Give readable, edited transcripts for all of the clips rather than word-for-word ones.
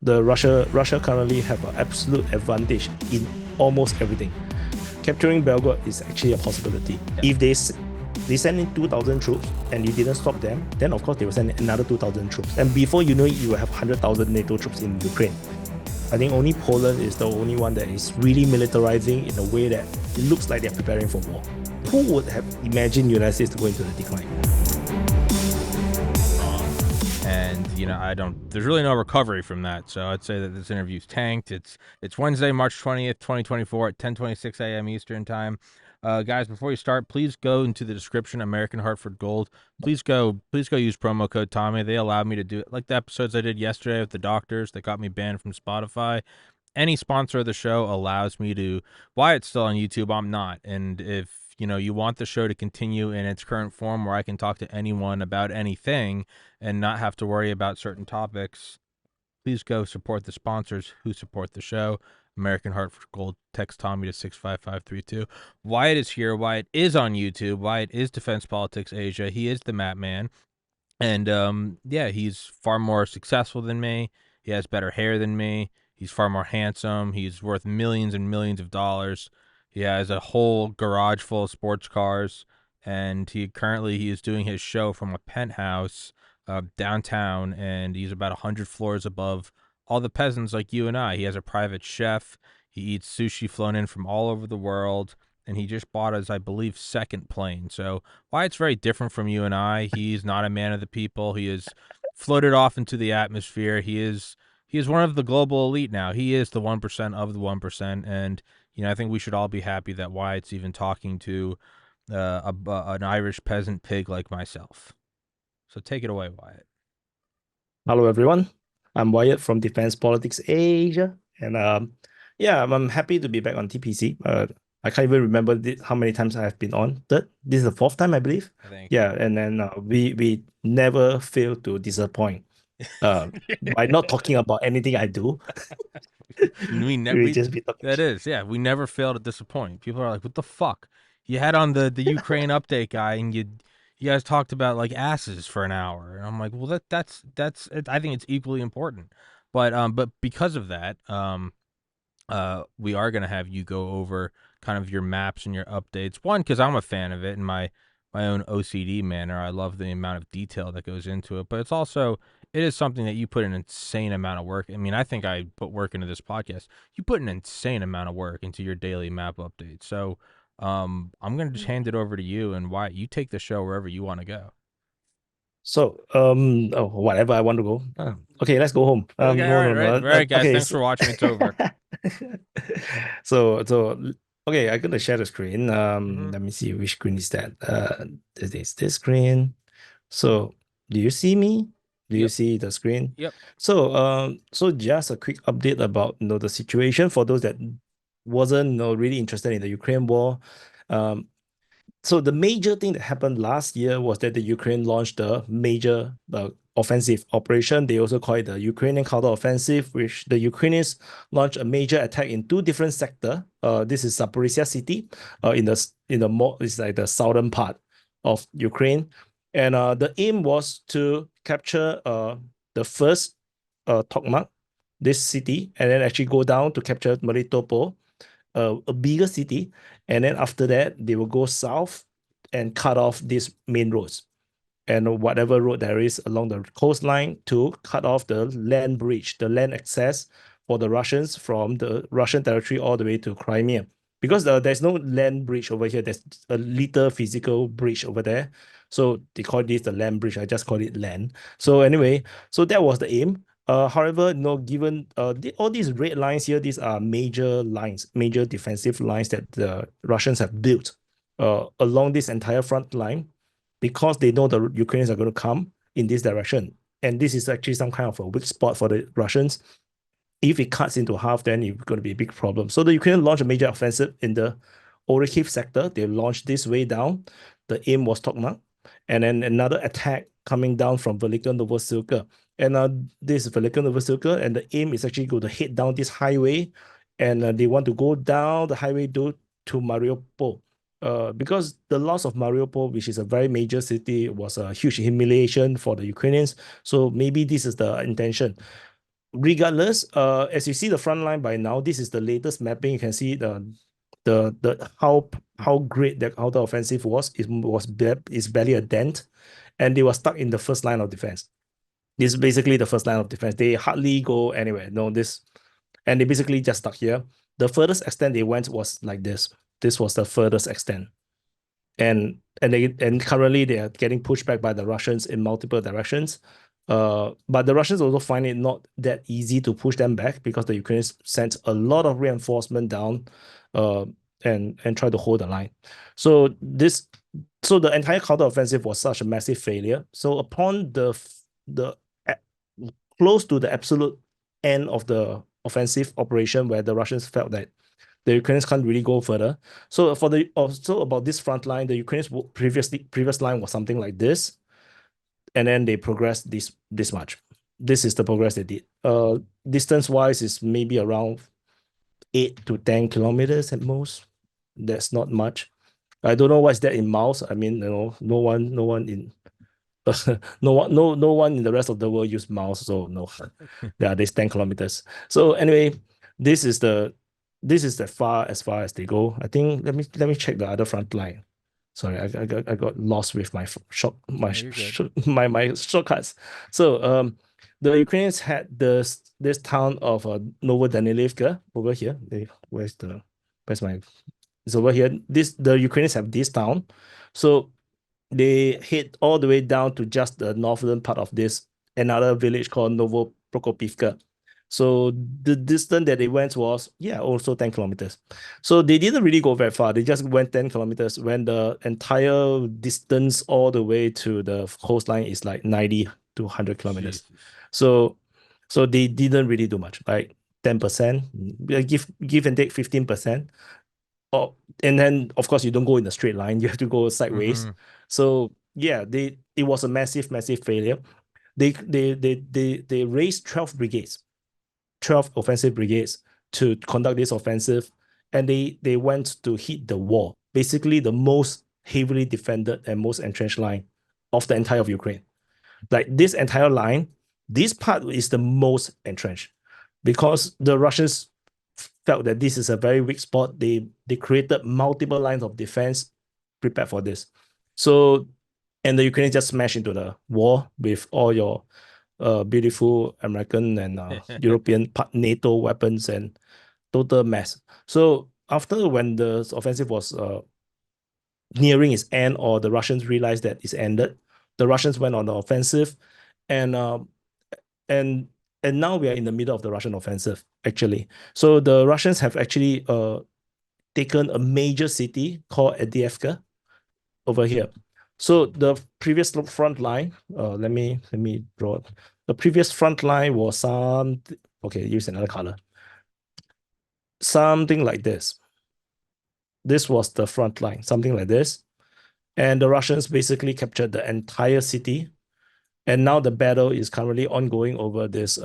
Russia currently have an absolute advantage in almost everything. Capturing Belgorod is actually a possibility. Yeah. If they send in 2,000 troops and you didn't stop them, then of course they will send another 2,000 troops. And before you know it, you will have 100,000 NATO troops in Ukraine. I think only Poland is the only one that is really militarizing in a way that it looks like they're preparing for war. Who would have imagined United States to go into the decline? And there's really no recovery from that. So I'd say that this interview's tanked. It's Wednesday, March 20th, 2024 at 10:26 a.m. Eastern time. Guys, before you start, please go into the description, American Hartford Gold. Please go use promo code Tommy. They allowed me to do it like the episodes I did yesterday with the doctors. They got me banned from Spotify. Any sponsor of the show allows me to. Wyatt's still on YouTube. I'm not. And if you want the show to continue in its current form where I can talk to anyone about anything and not have to worry about certain topics, please go support the sponsors who support the show. American Hartford Gold. Text Tommy to 65532. Wyatt is here. Wyatt is on YouTube. Wyatt is Defense Politics Asia. He is the Map Man. And he's far more successful than me. He has better hair than me. He's far more handsome. He's worth millions and millions of dollars. He has a whole garage full of sports cars, and he is doing his show from a penthouse downtown, and he's about 100 floors above all the peasants like you and I. He has a private chef. He eats sushi flown in from all over the world, and he just bought his, I believe, second plane. So Wyatt's very different from you and I. He's not a man of the people. He is floated off into the atmosphere. He is one of the global elite now. He is the 1% of the 1%, and I think we should all be happy that Wyatt's even talking to an Irish peasant pig like myself. So take it away, Wyatt. Hello, everyone. I'm Wyatt from Defense Politics Asia. And I'm happy to be back on TPC. I can't even remember how many times I have been on. This is the fourth time, I believe. I think. Yeah, and then we never fail to disappoint by not talking about anything I do. We never fail to disappoint. People are like, what the fuck? You had on the Ukraine update guy, and you guys talked about like asses for an hour, and I'm like, well, that's I think it's equally important, but because of that, we are gonna have you go over kind of your maps and your updates. One, because I'm a fan of it in my own OCD manner. I love the amount of detail that goes into it, but it is something that you put an insane amount of work. I mean, I think I put work into this podcast. You put an insane amount of work into your daily map updates. So I'm going to just hand it over to you, and Wyatt, you take the show wherever you want to go. So, whatever I want to go. Okay, let's go home. Okay, all right, guys. Okay, thanks for watching. It's over. So, okay, I'm gonna share the screen. Let me see which screen is that. This screen. So, do you see me? Do you see the screen? Yep. So, just a quick update about the situation for those that wasn't really interested in the Ukraine war. So the major thing that happened last year was that the Ukraine launched a major offensive operation. They also call it the Ukrainian counteroffensive, which the Ukrainians launched a major attack in two different sectors. This is Zaporizhia city, it's like the southern part of Ukraine, and the aim was to capture the first Tokmak, this city, and then actually go down to capture Melitopol, a bigger city, and then after that they will go south and cut off these main roads and whatever road there is along the coastline to cut off the land bridge, the land access for the Russians from the Russian territory all the way to Crimea. Because there's no land bridge over here, there's a little physical bridge over there. So they call this the land bridge. I just call it land. So anyway, so that was the aim. However, given all these red lines here, these are major lines, major defensive lines that the Russians have built along this entire front line, because they know the Ukrainians are going to come in this direction. And this is actually some kind of a weak spot for the Russians. If it cuts into half, then it's going to be a big problem. So the Ukrainians launched a major offensive in the Orikhiv sector. They launched this way down. The aim was Tokmak. And then another attack coming down from Velika Novosilka. And this is Velika Novosilka, and the aim is actually go to head down this highway, and they want to go down the highway to Mariupol. Because the loss of Mariupol, which is a very major city, was a huge humiliation for the Ukrainians. So maybe this is the intention. regardless, as you see the front line by now, this is the latest mapping. You can see the how great the counter offensive was. It's barely a dent, and they were stuck in the first line of defense. This is basically the first line of defense. They hardly go anywhere. No, this, and they basically just stuck here. The furthest extent they went was like this. This was the furthest extent, and currently they are getting pushed back by the Russians in multiple directions. But the Russians also find it not that easy to push them back because the Ukrainians sent a lot of reinforcement down, and try to hold the line. So the entire counteroffensive was such a massive failure. So upon the close to the absolute end of the offensive operation, where the Russians felt that the Ukrainians can't really go further. So also about this front line, the Ukrainians previous line was something like this, and then they progressed this much. This is the progress they did. Distance wise is maybe around 8 to 10 kilometers at most. That's not much. I don't know what's that in miles. I mean, no one in no one in the rest of the world use miles, so no. Yeah, there's 10 kilometers. So anyway, this is as far as they go. I think let me check the other front line. Sorry, I got lost with my my shortcuts. So the Ukrainians had this town of Novodanilivka over here. Where's my it's over here. The Ukrainians have this town. So they hit all the way down to just the northern part of this another village called Novoprokopivka. So the distance that they went was, also 10 kilometers. So they didn't really go very far. They just went 10 kilometers when the entire distance all the way to the coastline is like 90 to 100 kilometers. So they didn't really do much, like 10%, give and take 15%. Oh, and then of course you don't go in a straight line, you have to go sideways. So yeah, it was a massive failure. They raised 12 brigades, 12 offensive brigades to conduct this offensive, and they went to hit the wall, basically the most heavily defended and most entrenched line of the entire of Ukraine. Like this entire line, this part is the most entrenched because the Russians felt that this is a very weak spot. They created multiple lines of defense prepared for this. So, and the Ukrainians just smashed into the wall with all your beautiful American and European NATO weapons and total mess. So after when the offensive was nearing its end, or the Russians realized that it's ended, the Russians went on the offensive, and now we are in the middle of the Russian offensive, actually. So the Russians have actually taken a major city called Avdiivka over here. So the previous front line, let me draw it. The previous front line was use another color. Something like this. This was the front line, something like this. And the Russians basically captured the entire city. And now the battle is currently ongoing over this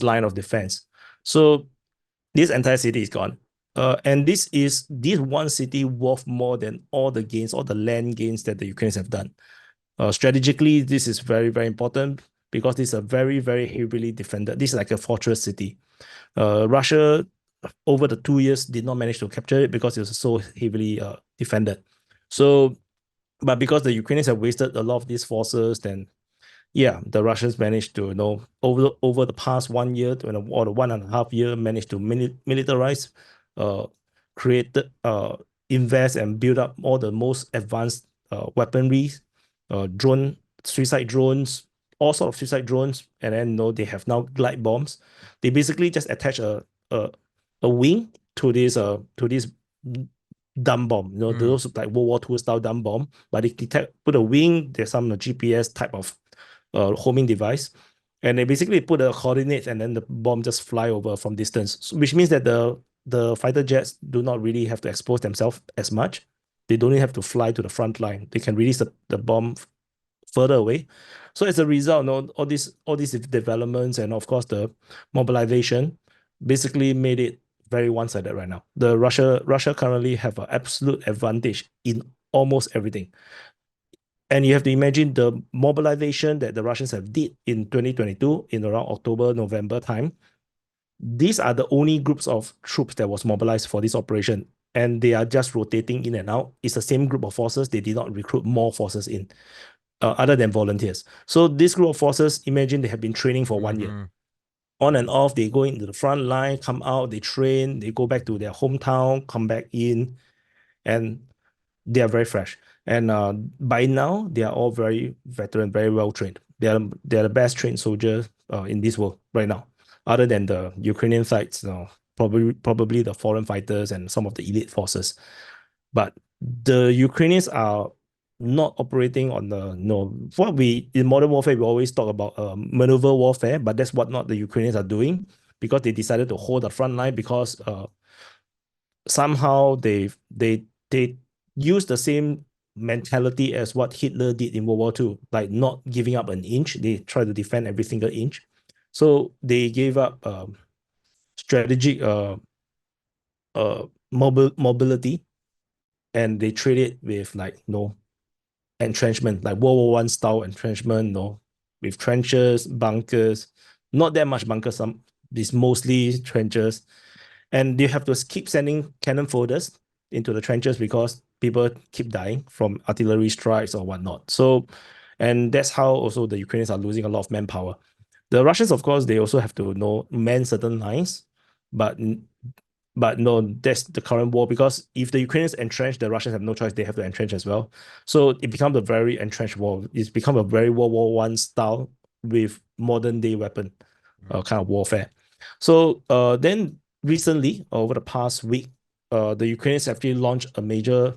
line of defense. So this entire city is gone. And this one city worth more than all the gains, all the land gains that the Ukrainians have done. Strategically, this is very, very important because this is a very, very heavily defended. This is like a fortress city. Russia, over the 2 years, did not manage to capture it because it was so heavily defended. So, but because the Ukrainians have wasted a lot of these forces, then the Russians managed to, over the past 1 year or the 1.5 year, managed to militarize, invest and build up all the most advanced weaponry, suicide drones, all sorts of suicide drones, and then they have now glide bombs. They basically just attach a wing to this dumb bomb, those like World War II style dumb bomb, but they put a wing, there's some GPS type of homing device, and they basically put the coordinates, and then the bomb just fly over from distance, which means that the fighter jets do not really have to expose themselves as much. They don't even have to fly to the front line. They can release the bomb further away. So as a result, all these developments and of course the mobilization basically made it very one-sided right now. The Russia currently have an absolute advantage in almost everything. And you have to imagine the mobilization that the Russians have did in 2022 in around October, November time. These are the only groups of troops that was mobilized for this operation, and they are just rotating in and out. It's the same group of forces. They did not recruit more forces in, other than volunteers. So this group of forces, imagine they have been training for 1 year. On and off, they go into the front line, come out, they train, they go back to their hometown, come back in, and they are very fresh. And by now, they are all very veteran, very well trained. They are the best trained soldiers in this world right now, other than the Ukrainian sides, probably the foreign fighters and some of the elite forces. But the Ukrainians are not operating on the what we in modern warfare we always talk about maneuver warfare, but that's what not the Ukrainians are doing, because they decided to hold the front line, because somehow they use the same mentality as what Hitler did in World War II, like not giving up an inch. They try to defend every single inch. So they gave up strategic mobility, and they trade it with like entrenchment, like World War One style entrenchment, with trenches, bunkers, not that much bunkers. Some it's mostly trenches, and you have to keep sending cannon folders into the trenches because people keep dying from artillery strikes or whatnot. So, and that's how also the Ukrainians are losing a lot of manpower. The Russians, of course, they also have to man certain lines, but no, that's the current war, because if the Ukrainians entrench, the Russians have no choice; they have to entrench as well. So it becomes a very entrenched war. It's become a very World War One style with modern day weapon, kind of warfare. So then recently, over the past week, the Ukrainians actually launched a major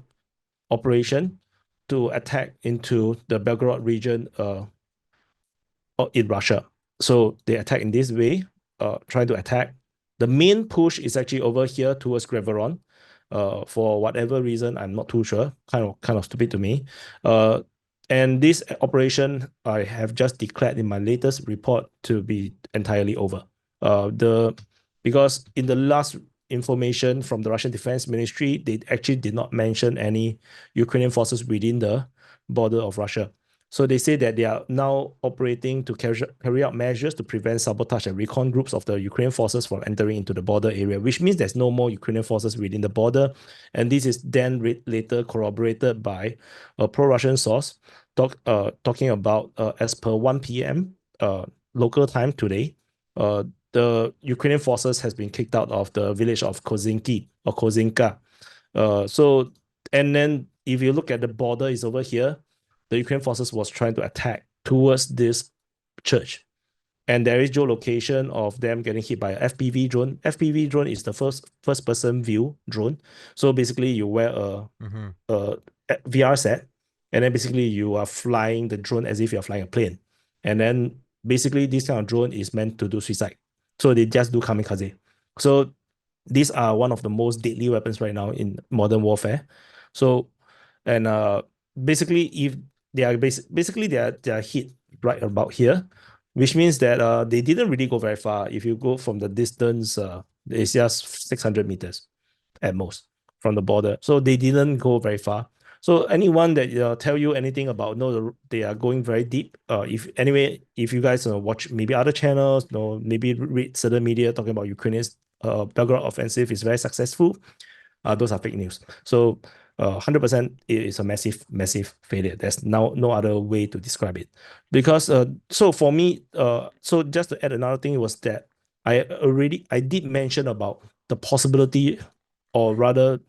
operation to attack into the Belgorod region in Russia. So they attack in this way, trying to attack. The main push is actually over here towards Greveron. For whatever reason, I'm not too sure. Kind of stupid to me. And this operation I have just declared in my latest report to be entirely over. Because in the last information from the Russian Defense Ministry, they actually did not mention any Ukrainian forces within the border of Russia. So they say that they are now operating to carry out measures to prevent sabotage and recon groups of the Ukrainian forces from entering into the border area, which means there's no more Ukrainian forces within the border. And this is then later corroborated by a pro-Russian source talking about, as per 1 p.m. Local time today, the Ukrainian forces has been kicked out of the village of Kozinki or Kozinka. So, and then if you look at the border is over here, the Ukrainian forces was trying to attack towards this church. And there is geolocation of them getting hit by an FPV drone. FPV drone is the first person view drone. So basically you wear a VR set, and then basically you are flying the drone as if you're flying a plane. And then basically this kind of drone is meant to do suicide. So they just do kamikaze. So these are one of the most deadly weapons right now in modern warfare. So, and basically if they are basically they are hit right about here, which means that they didn't really go very far. If you go from the distance, it's just 600 meters at most from the border. So they didn't go very far. So anyone that tell you anything about they are going very deep. If you guys watch maybe other channels, maybe read certain media talking about Ukrainians Belgorod offensive is very successful, those are fake news. So 100% it is a massive failure. There's no other way to describe it. Because so for me, so just to add another thing was that I did mention about the possibility, or rather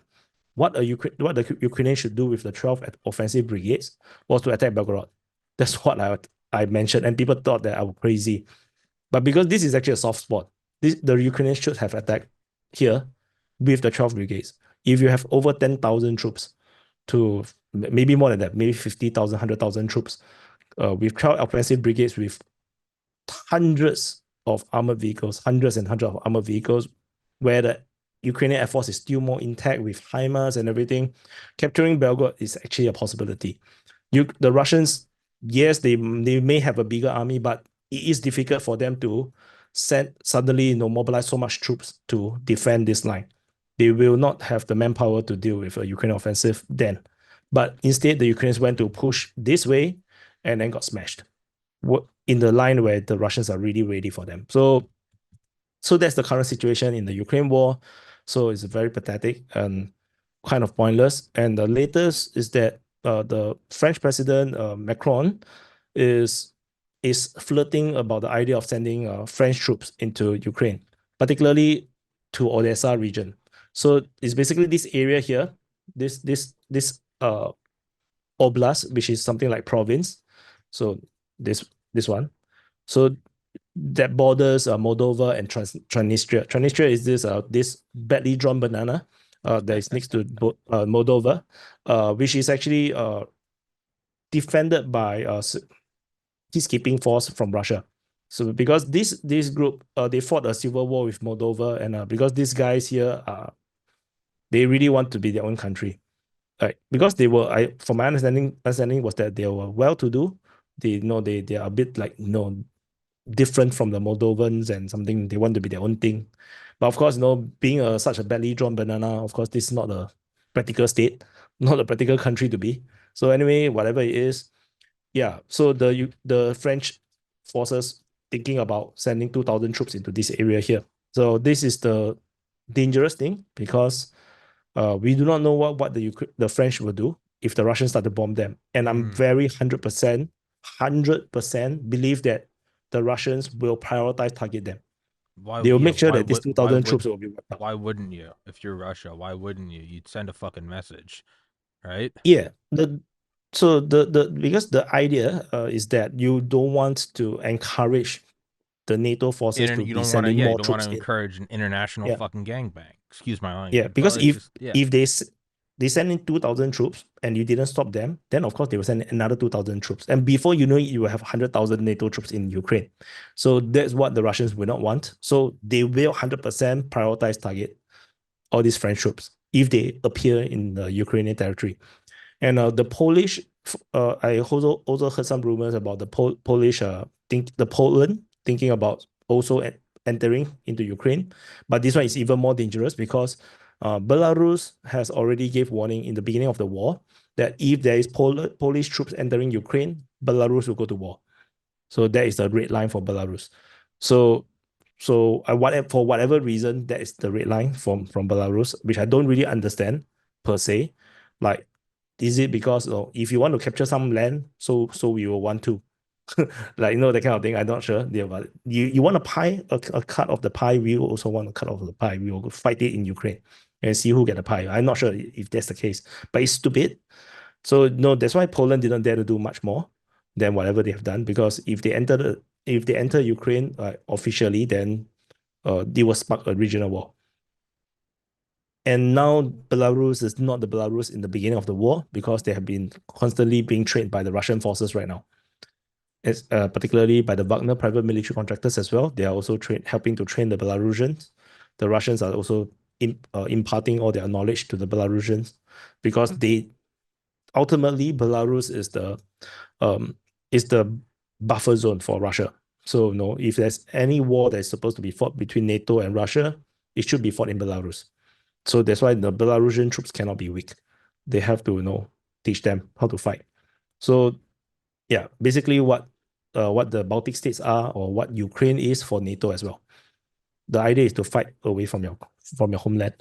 what the Ukrainians should do with the 12th offensive brigades was to attack Belgorod. That's what I mentioned, and people thought that I was crazy. But because this is actually a soft spot, the Ukrainians should have attacked here with the 12th brigades. If you have over 10,000 troops, to maybe more than that, maybe 50,000, 100,000 troops, with 12 offensive brigades with hundreds of armored vehicles, hundreds and hundreds of armored vehicles, where the Ukrainian Air Force is still more intact with HIMARS and everything, capturing Belgorod is actually a possibility. The Russians, yes, they may have a bigger army, but it is difficult for them to suddenly mobilize so much troops to defend this line. They will not have the manpower to deal with a Ukrainian offensive then. But instead, the Ukrainians went to push this way and then got smashed in the line where the Russians are really ready for them. So that's the current situation in the Ukraine war. So it's very pathetic and kind of pointless. And the latest is that the French president Macron is flirting about the idea of sending French troops into Ukraine, particularly to Odessa region. So it's basically this area here, this oblast, which is something like province. So this one. So that borders Moldova and Transnistria. Transnistria is this badly drawn banana that is next to Moldova, which is actually defended by peacekeeping force from Russia. So because this group they fought a civil war with Moldova, and because these guys here they really want to be their own country, right? Because they were, from my understanding was that they were well to do. They are a bit like different from the Moldovans and something. They want to be their own thing. But of course, being such a badly drawn banana, of course, this is not a practical state, not a practical country to be. So anyway, whatever it is, yeah. So the French forces thinking about sending 2,000 troops into this area here. So this is the dangerous thing because we do not know what the French will do if the Russians start to bomb them. And I'm very 100% believe that the Russians will prioritize target them. They will make sure that these 2,000 troops will be wiped out. Why wouldn't you? If you're Russia, why wouldn't you? You'd send a fucking message, right? Yeah. Because the idea is that you don't want to encourage the NATO forces to You be don't want to, sending you more don't want troops to in. encourage an international Yeah. fucking gangbang. Excuse my language. Yeah, because but it's if they send in 2,000 troops and you didn't stop them, then of course they will send another 2,000 troops. And before you know it, you will have 100,000 NATO troops in Ukraine. So that's what the Russians will not want. So they will 100% prioritize target all these French troops if they appear in the Ukrainian territory. And the Polish, I also heard some rumors about the Polish, the Poland thinking about also entering into Ukraine. But this one is even more dangerous because Belarus has already gave warning in the beginning of the war that if there is Polish troops entering Ukraine, Belarus will go to war. So that is the red line for Belarus. So for whatever reason, that is the red line from Belarus, which I don't really understand per se. Like, is it because if you want to capture some land, so we will want to, like that kind of thing? I'm not sure. Yeah, but you want a pie, a cut of the pie. We also want a cut of the pie. We will fight it in Ukraine and see who get the pie. I'm not sure if that's the case, but it's stupid. So no, that's why Poland didn't dare to do much more than whatever they have done, because if they enter Ukraine officially, then they will spark a regional war. And now Belarus is not the Belarus in the beginning of the war because they have been constantly being trained by the Russian forces right now. It's particularly by the Wagner private military contractors as well. They are also helping to train the Belarusians. The Russians are also imparting all their knowledge to the Belarusians because ultimately Belarus is the buffer zone for Russia. So if there's any war that's supposed to be fought between NATO and Russia, it should be fought in Belarus. So that's why the Belarusian troops cannot be weak. They have to teach them how to fight. So yeah, basically what the Baltic states are, or what Ukraine is for NATO as well. The idea is to fight away from your homeland.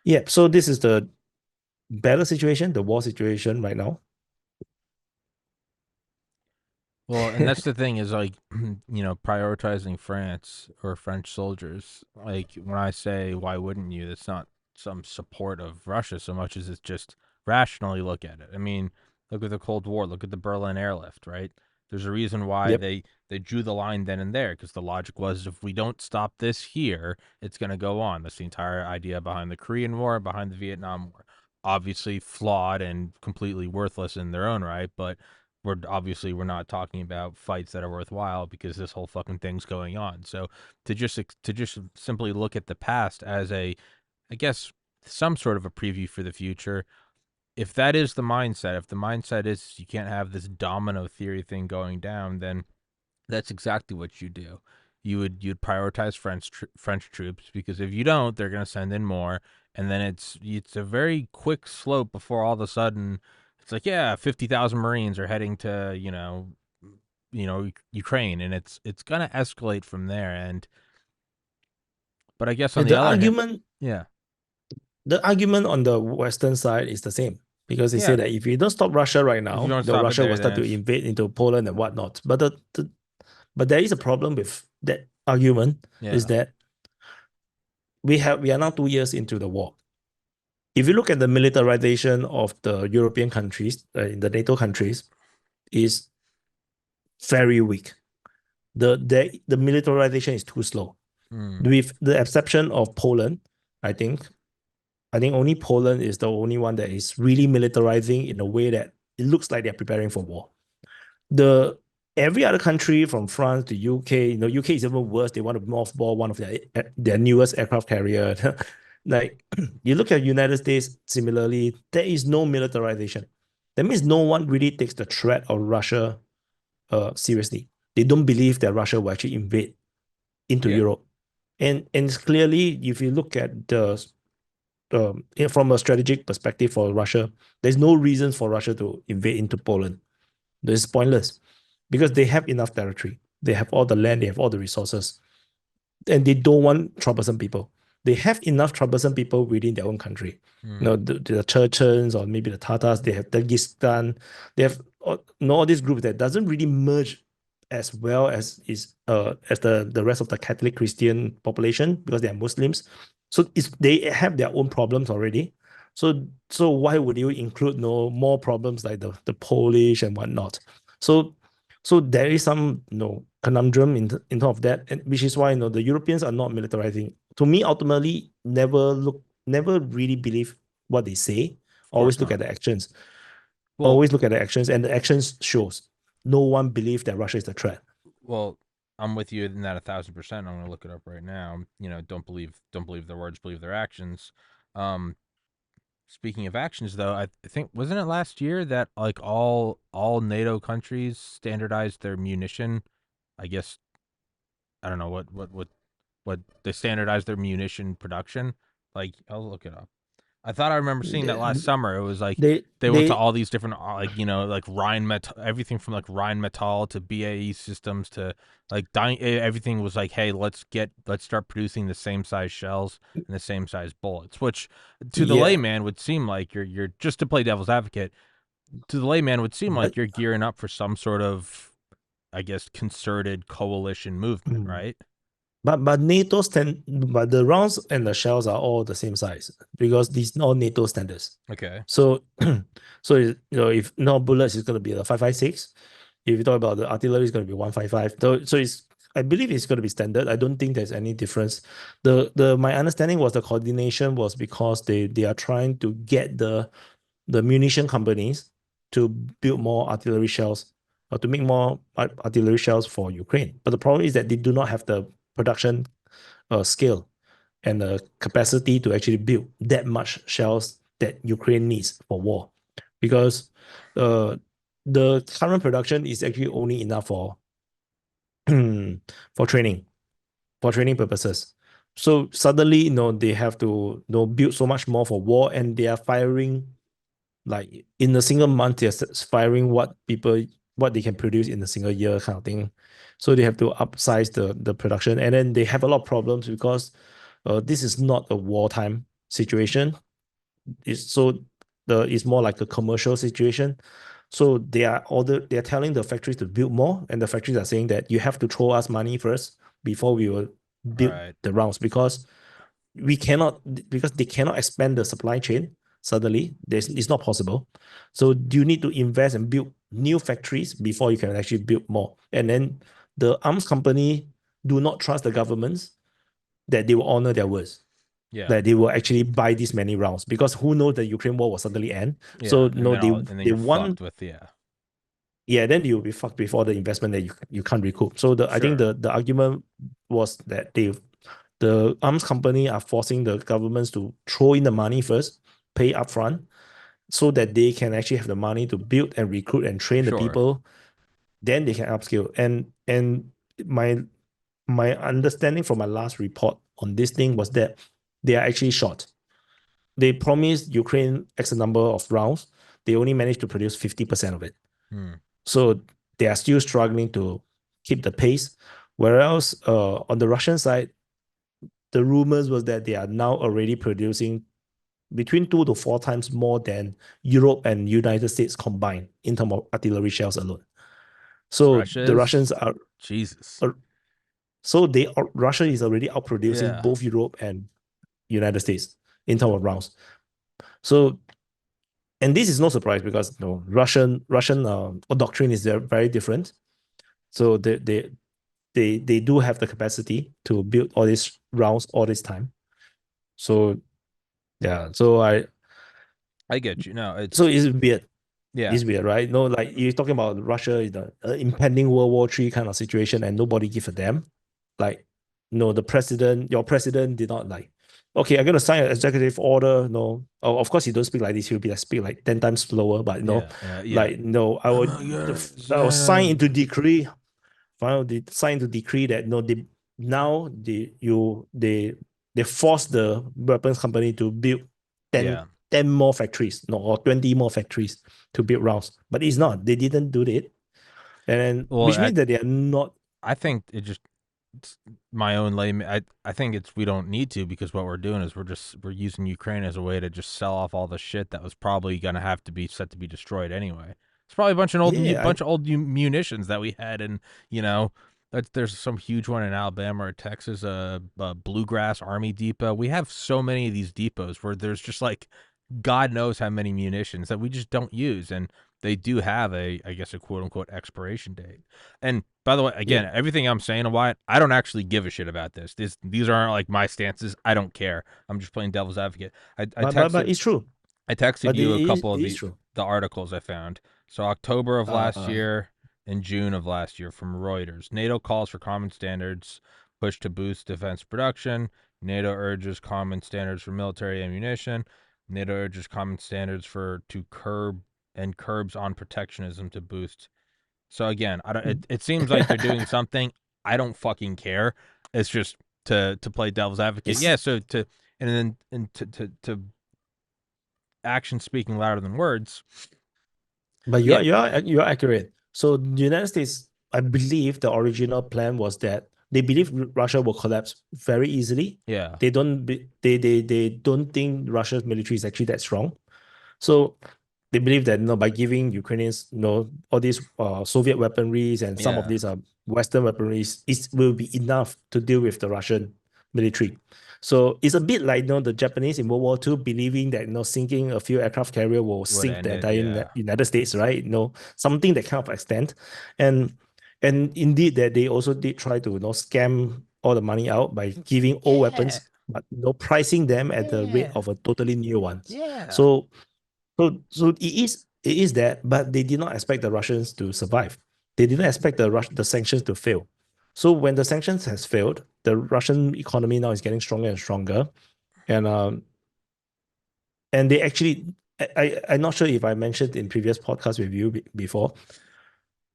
Yeah, so this is the battle situation, the war situation right now. Well, and that's the thing is like, prioritizing France or French soldiers. Like when I say why wouldn't you, it's not some support of Russia so much as it's just rationally look at it. I mean, look at the Cold War, look at the Berlin airlift, right? There's a reason why Yep. they drew the line then and there, because the logic was if we don't stop this here, it's going to go on. That's the entire idea behind the Korean War, behind the Vietnam War. Obviously flawed and completely worthless in their own right, but we're not talking about fights that are worthwhile because this whole fucking thing's going on. So to just simply look at the past as I guess some sort of a preview for the future, if that is the mindset, if the mindset is you can't have this domino theory thing going down, then that's exactly what you do. You'd prioritize French troops, because if you don't, they're going to send in more, and then it's a very quick slope before all of a sudden it's like, yeah, 50,000 Marines are heading to Ukraine, and it's gonna escalate from there. And but I guess on And the other hand, yeah, the argument on the Western side is the same because they say yeah, that if you don't stop Russia right if you now, don't the stop it Russia there, will then start to it's invade into Poland and whatnot. But there is a problem with that argument is yeah, that we are now 2 years into the war. If you look at the militarization of the European countries, in the NATO countries, is very weak. The militarization is too slow. mm, With the exception of Poland, I think only Poland is the only one that is really militarizing in a way that it looks like they're preparing for war. The Every other country from France to UK, UK is even worse. They want to mothball one of their newest aircraft carrier. Like you look at United States, similarly, there is no militarization. That means no one really takes the threat of Russia seriously. They don't believe that Russia will actually invade into yeah, Europe. And clearly, if you look at from a strategic perspective for Russia, there's no reason for Russia to invade into Poland. It's pointless because they have enough territory. They have all the land, they have all the resources, and they don't want troublesome people. They have enough troublesome people within their own country. mm, The Chechens or maybe the Tatars, they have Dagestan, they have all these groups that doesn't really merge as well as the rest of the Catholic Christian population because they are Muslims. So they have their own problems already. So why would you include more problems like the Polish and whatnot? So so there is some conundrum in terms of that, and which is why the Europeans are not militarizing. To me, ultimately, never really believe what they say. of course Always look not. at the actions. Well, Always look at the actions, and the actions shows no one believes that Russia is the threat. well, I'm with you in that 1,000%. I'm gonna look it up right now. Don't believe their words, believe their actions. Um, Speaking of actions, though, I think wasn't it last year that like all NATO countries standardized their munition? I guess I don't know what they standardized their munition production. Like I'll look it up. I thought I remember seeing that They last summer. It was like they, they went to they all these different like Rheinmetall, everything from like Rheinmetall to BAE Systems to like everything was like, hey, let's start producing the same size shells and the same size bullets, which to the yeah, layman would seem like you're just to play devil's advocate. To the layman would seem but like you're gearing up for some sort of, I guess, concerted coalition movement, mm, right? but but the rounds and the shells are all the same size because these are all NATO standards. Okay. So, so if no bullets is going to be the 5.56. If you talk about the artillery, it's going to be 1.55. So I believe it's going to be standard. I don't think there's any difference. The My understanding was the coordination was because they are trying to get the munition companies to build more artillery shells or to make more artillery shells for Ukraine. But the problem is that they do not have the production scale and the capacity to actually build that much shells that Ukraine needs for war, because uh, the current production is actually only enough for for training purposes. So suddenly, they have to build so much more for war, and they are firing like in a single month, they're firing what they can produce in a single year kind of thing. So they have to upsize the production, and then they have a lot of problems because this is not a wartime situation. It's more like a commercial situation. So they're telling the factories to build more, and the factories are saying that you have to throw us money first before we will All build right. the rounds, because they cannot expand the supply chain suddenly. It's not possible. So you need to invest and build new factories before you can actually build more. And then the arms company do not trust the governments that they will honor their words, Yeah. that they will actually buy these many rounds, because who knows the Ukraine war will suddenly end. So Yeah. no, And then they you're want, fucked with, yeah. yeah, then you'll be fucked before the investment that you can't recoup. So I think Sure. the argument was that the arms company are forcing the governments to throw in the money first, pay upfront, so that they can actually have the money to build and recruit and train the Sure. people. Then they can upskill. And my understanding from my last report on this thing was that they are actually short. they promised Ukraine X number of rounds. They only managed to produce 50% of it. So they are still struggling to keep the pace. Whereas on the Russian side, the rumors was that they are now already producing between 2 to 4 times more than Europe and United States combined in terms of artillery shells alone. So Russia the is? Russians are Jesus. so Russia is already outproducing Yeah. both Europe and United States in terms of rounds. So, and this is no surprise because Russian doctrine is very different. So they do have the capacity to build all these rounds all this time. So yeah, I get you. No, so it's weird. yeah. It's weird, right? No, like you're talking about Russia is the impending World War III kind of situation, and nobody give a damn. Like, no, your president did not like. Okay, I'm gonna sign an executive order. No, oh, of course he don't speak like this. He'll be like speak like 10 times slower. But no, Yeah. like no, I will sign into decree. Finally, they sign into decree that no, they force the weapons company to build 10 Yeah. 10 more factories, no, or 20 more factories to build rounds. But it's not. They didn't do it. And then, Well, which means that they are not. I think it's my own layman. I think we don't need to, because what we're doing is we're using Ukraine as a way to just sell off all the shit that was probably gonna have to be set to be destroyed anyway. It's probably a bunch of old munitions that we had, and there's some huge one in Alabama or Texas, a Bluegrass Army Depot. We have so many of these depots where there's just like God knows how many munitions that we just don't use, and they do have I guess, a quote unquote expiration date. And by the way, again, everything I'm saying about it, I don't actually give a shit about this. These aren't like my stances. I don't care. I'm just playing devil's advocate. But it's true. I texted But you a couple it of is true. the articles I found. So October of last Uh, year and June of last year from Reuters. NATO calls for common standards push to boost defense production. NATO urges common standards for military ammunition. NATO urges common standards to curbs on protectionism to boost. So again, I don't, it seems like they're doing something. I don't fucking care. It's just to play devil's advocate. it's Yeah. So to action speaking louder than words. But Yeah. you're accurate. So the United States, I believe the original plan was that they believe Russia will collapse very easily. Yeah. They don't think Russia's military is actually that strong. So they believe that by giving Ukrainians all these Soviet weaponries and some of Yeah. these Western weaponries, it will be enough to deal with the Russian military. So it's a bit like the Japanese in World War II believing that sinking a few aircraft carrier will sink end the it, entire yeah. United States, right? Something that kind of extent, and indeed that they also did try to scam all the money out by giving old weapons, but pricing them at the rate of a totally new ones. Yeah. So it is that, but they did not expect the Russians to survive. They didn't expect the sanctions to fail. So when the sanctions has failed, the Russian economy now is getting stronger and stronger, and they actually, I'm not sure if I mentioned in previous podcasts with you before,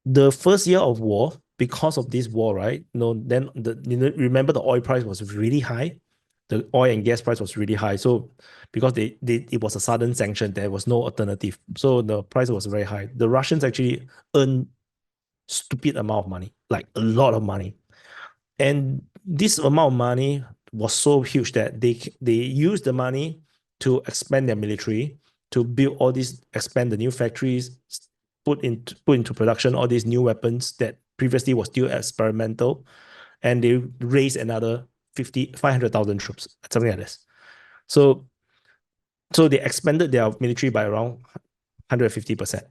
the first year of war, because of this war, right? Then remember the oil price was really high. The oil and gas price was really high. So because it was a sudden sanction, there was no alternative. So the price was very high. The Russians actually earned stupid amount of money, like a lot of money. And this amount of money was so huge that they used the money to expand their military, to build all these, expand the new factories, put into production all these new weapons that previously was still experimental, and they raised another 500,000 troops, something like this. So they expanded their military by around 150%.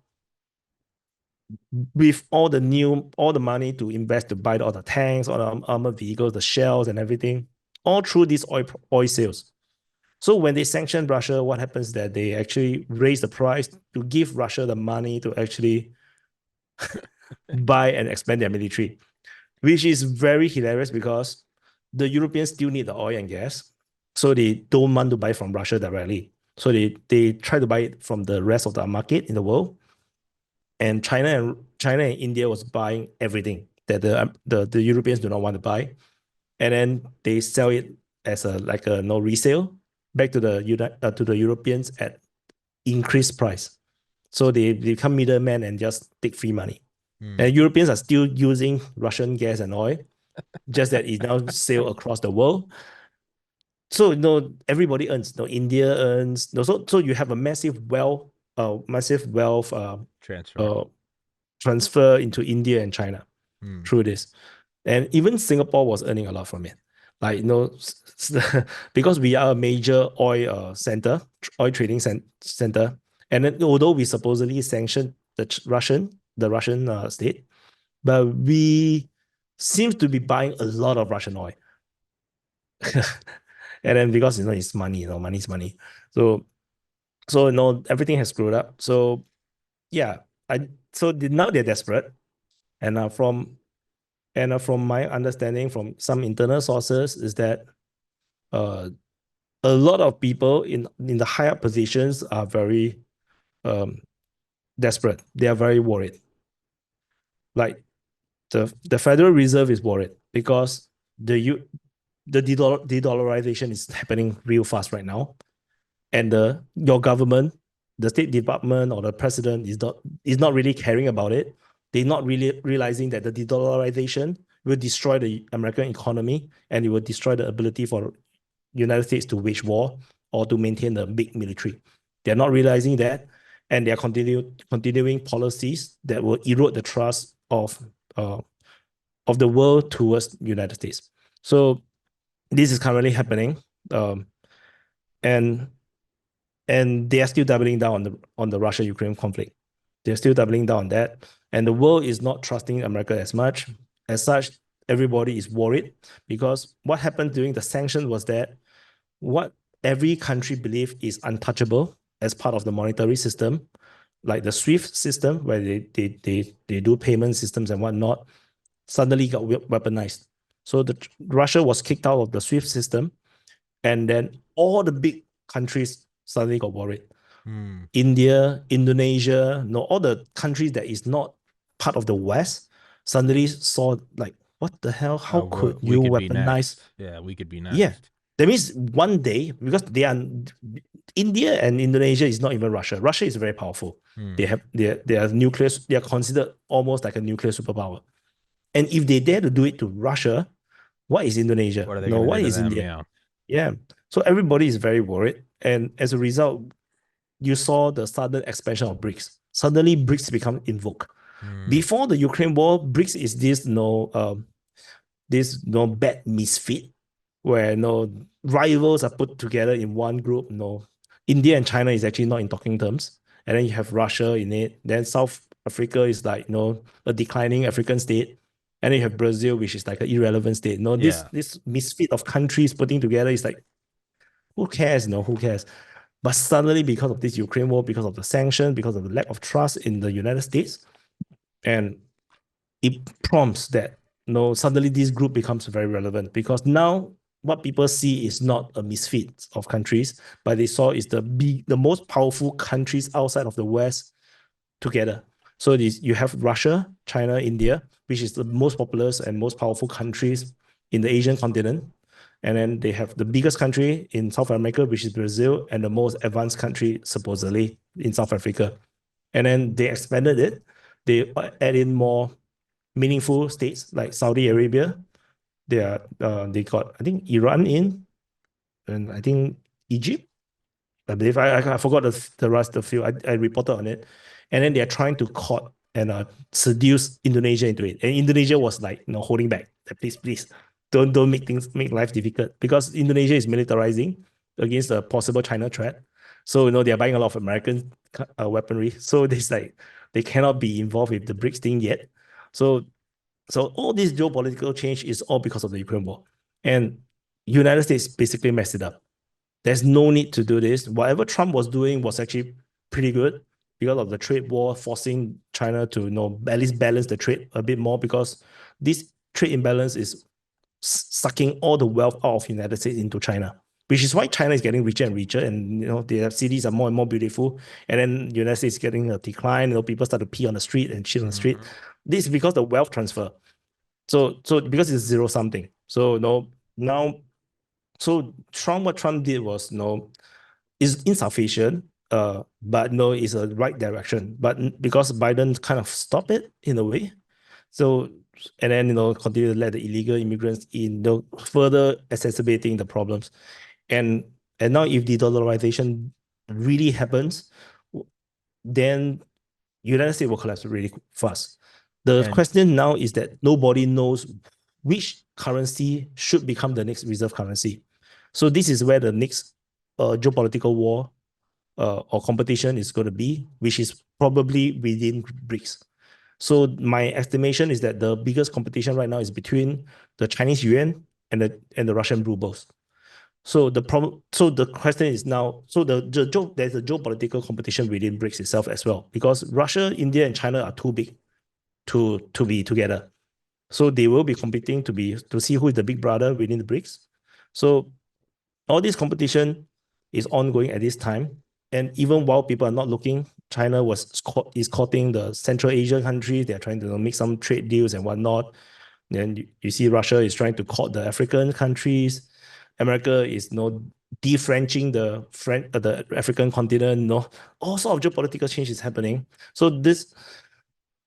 With all the money to invest to buy all the tanks, all the armored vehicles, the shells and everything, all through these oil sales. So when they sanction Russia, what happens is that they actually raise the price to give Russia the money to actually buy and expand their military, which is very hilarious because the Europeans still need the oil and gas. So they don't want to buy from Russia directly. So they try to buy it from the rest of the market in the world. And China and India was buying everything that the Europeans do not want to buy. And then they sell it as a no resale. back to the Europeans at increased price. So they become middlemen and just take free money. And Europeans are still using Russian gas and oil, just that it now sail across the world. So everybody earns. India earns. So you have a massive wealth Transfer. transfer into India and China through this. And even Singapore was earning a lot from it. Like, because we are a major oil oil trading center. And then, although we supposedly sanctioned the Russian state, but we seems to be buying a lot of Russian oil. And then because it's money, money is money. So everything has screwed up. So yeah, now they're desperate. And from my understanding from some internal sources is that a lot of people in the higher positions are very desperate. They are very worried. Like the Federal Reserve is worried because the de-dollarization is happening real fast right now, and your government, the State Department or the president is not really caring about it. They're not really realizing that the de-dollarization will destroy the American economy, and it will destroy the ability for United States to wage war or to maintain the big military. They're not realizing that, and they're continuing policies that will erode the trust of the world towards United States. So this is currently happening, and they are still doubling down on the Russia-Ukraine conflict. They're still doubling down on that, and the world is not trusting America as much. As such, everybody is worried because what happened during the sanctions was that what every country believed is untouchable as part of the monetary system, like the SWIFT system, where they do payment systems and whatnot, suddenly got weaponized. So Russia was kicked out of the SWIFT system, and then all the big countries suddenly got worried. India, Indonesia, all the countries that is not part of the West suddenly saw like, what the hell? How could you weaponize? Yeah, we could be next. Yeah, that means one day, because India and Indonesia is not even Russia. Russia is very powerful. They are nuclear. They are considered almost like a nuclear superpower. And if they dare to do it to Russia, what is Indonesia? What are they going to do to them? India? Yeah. So everybody is very worried. And as a result, you saw the sudden expansion of BRICS. Suddenly, BRICS become invoked. Before the Ukraine war, BRICS is this bad misfit where rivals are put together in one group. India and China is actually not in talking terms. And then you have Russia in it. Then South Africa is like a declining African state. And then you have Brazil, which is like an irrelevant state. This misfit of countries putting together is like, who cares? Who cares? But suddenly, because of this Ukraine war, because of the sanctions, because of the lack of trust in the United States, and it prompts that suddenly this group becomes very relevant, because now what people see is not a misfit of countries, but they saw is the most powerful countries outside of the West together. So you have Russia, China, India, which is the most populous and most powerful countries in the Asian continent. And then they have the biggest country in South America, which is Brazil, and the most advanced country, supposedly, in South Africa. And then they expanded it. They add in more meaningful states like Saudi Arabia. They got, I think, Iran in, and I think Egypt. I believe I forgot the rest of the few. I reported on it, and then they're trying to court and seduce Indonesia into it. And Indonesia was like, holding back. Please, don't make life difficult, because Indonesia is militarizing against a possible China threat. So they're buying a lot of American weaponry. So there's like, they cannot be involved with the BRICS thing yet. So all this geopolitical change is all because of the Ukraine war, and United States basically messed it up. There's no need to do this. Whatever Trump was doing was actually pretty good because of the trade war, forcing China to at least balance the trade a bit more, because this trade imbalance is sucking all the wealth out of the United States into China, which is why China is getting richer and richer, and their cities are more and more beautiful, and then the United States is getting a decline. People start to pee on the street and shit on the street. This is because the wealth transfer. So because it's zero something. So now So what Trump did was is insufficient, but no, it's a right direction. But because Biden kind of stopped it in a way, so and then continue to let the illegal immigrants in, further exacerbating the problems. And now if the dollarization really happens, then United States will collapse really fast. The And question now is that nobody knows which currency should become the next reserve currency. So this is where the next geopolitical war or competition is going to be, which is probably within BRICS. So my estimation is that the biggest competition right now is between the Chinese yuan and the Russian rubles. So the question is now, so there's a geopolitical competition within BRICS itself as well, because Russia, India, and China are too big to be together. So they will be competing to see who is the big brother within the BRICS. So all this competition is ongoing at this time. And even while people are not looking, China is courting the Central Asian countries. They're trying to make some trade deals and whatnot. Then you see Russia is trying to court the African countries. America is defrenching the African continent. All sort of geopolitical change is happening. So this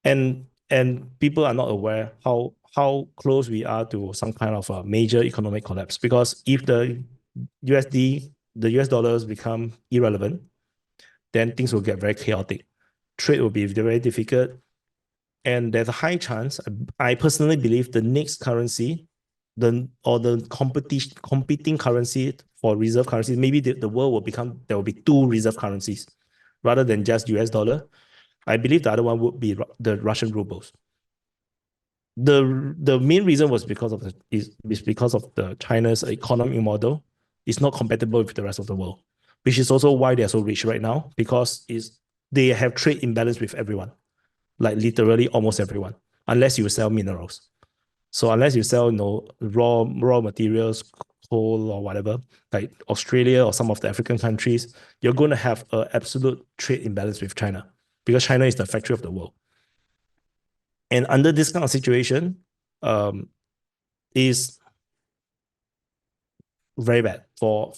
and people are not aware how close we are to some kind of a major economic collapse. Because if the US dollars become irrelevant, then things will get very chaotic. Trade will be very difficult. And there's a high chance, I personally believe, the next currency, the competing currency for reserve currencies, maybe the world there will be two reserve currencies rather than just US dollar. I believe the other one would be the Russian rubles. The main reason was because of the China's economic model is not compatible with the rest of the world, which is also why they're so rich right now, because they have trade imbalance with everyone, like literally almost everyone, unless you sell minerals. So unless you sell raw materials, coal or whatever, like Australia or some of the African countries, you're going to have an absolute trade imbalance with China, because China is the factory of the world. And under this kind of situation, is very bad for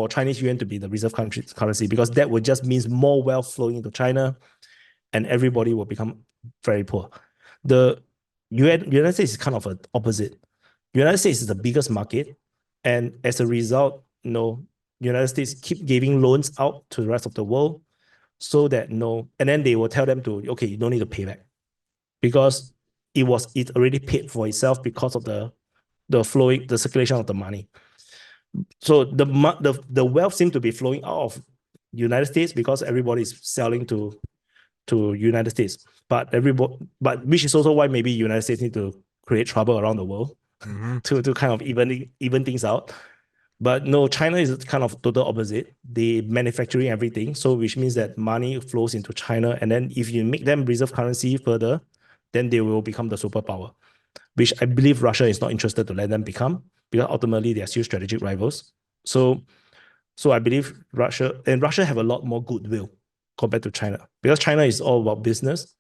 Chinese yuan to be the reserve currency, because that would just means more wealth flowing into China, and everybody will become very poor. The United States is kind of an opposite. United States is the biggest market, and as a result, United States keep giving loans out to the rest of the world, so that and then they will tell them to, okay, you don't need to pay back, because it already paid for itself because of the circulation of the money. So the wealth seems to be flowing out of United States because everybody is selling to United States, but which is also why maybe United States need to create trouble around the world to kind of even things out. But no, China is kind of total opposite. They manufacturing everything, so which means that money flows into China, and then if you make them reserve currency further, then they will become the superpower, which I believe Russia is not interested to let them become, because ultimately they are still strategic rivals. So I believe Russia have a lot more goodwill compared to China, because China is all about business.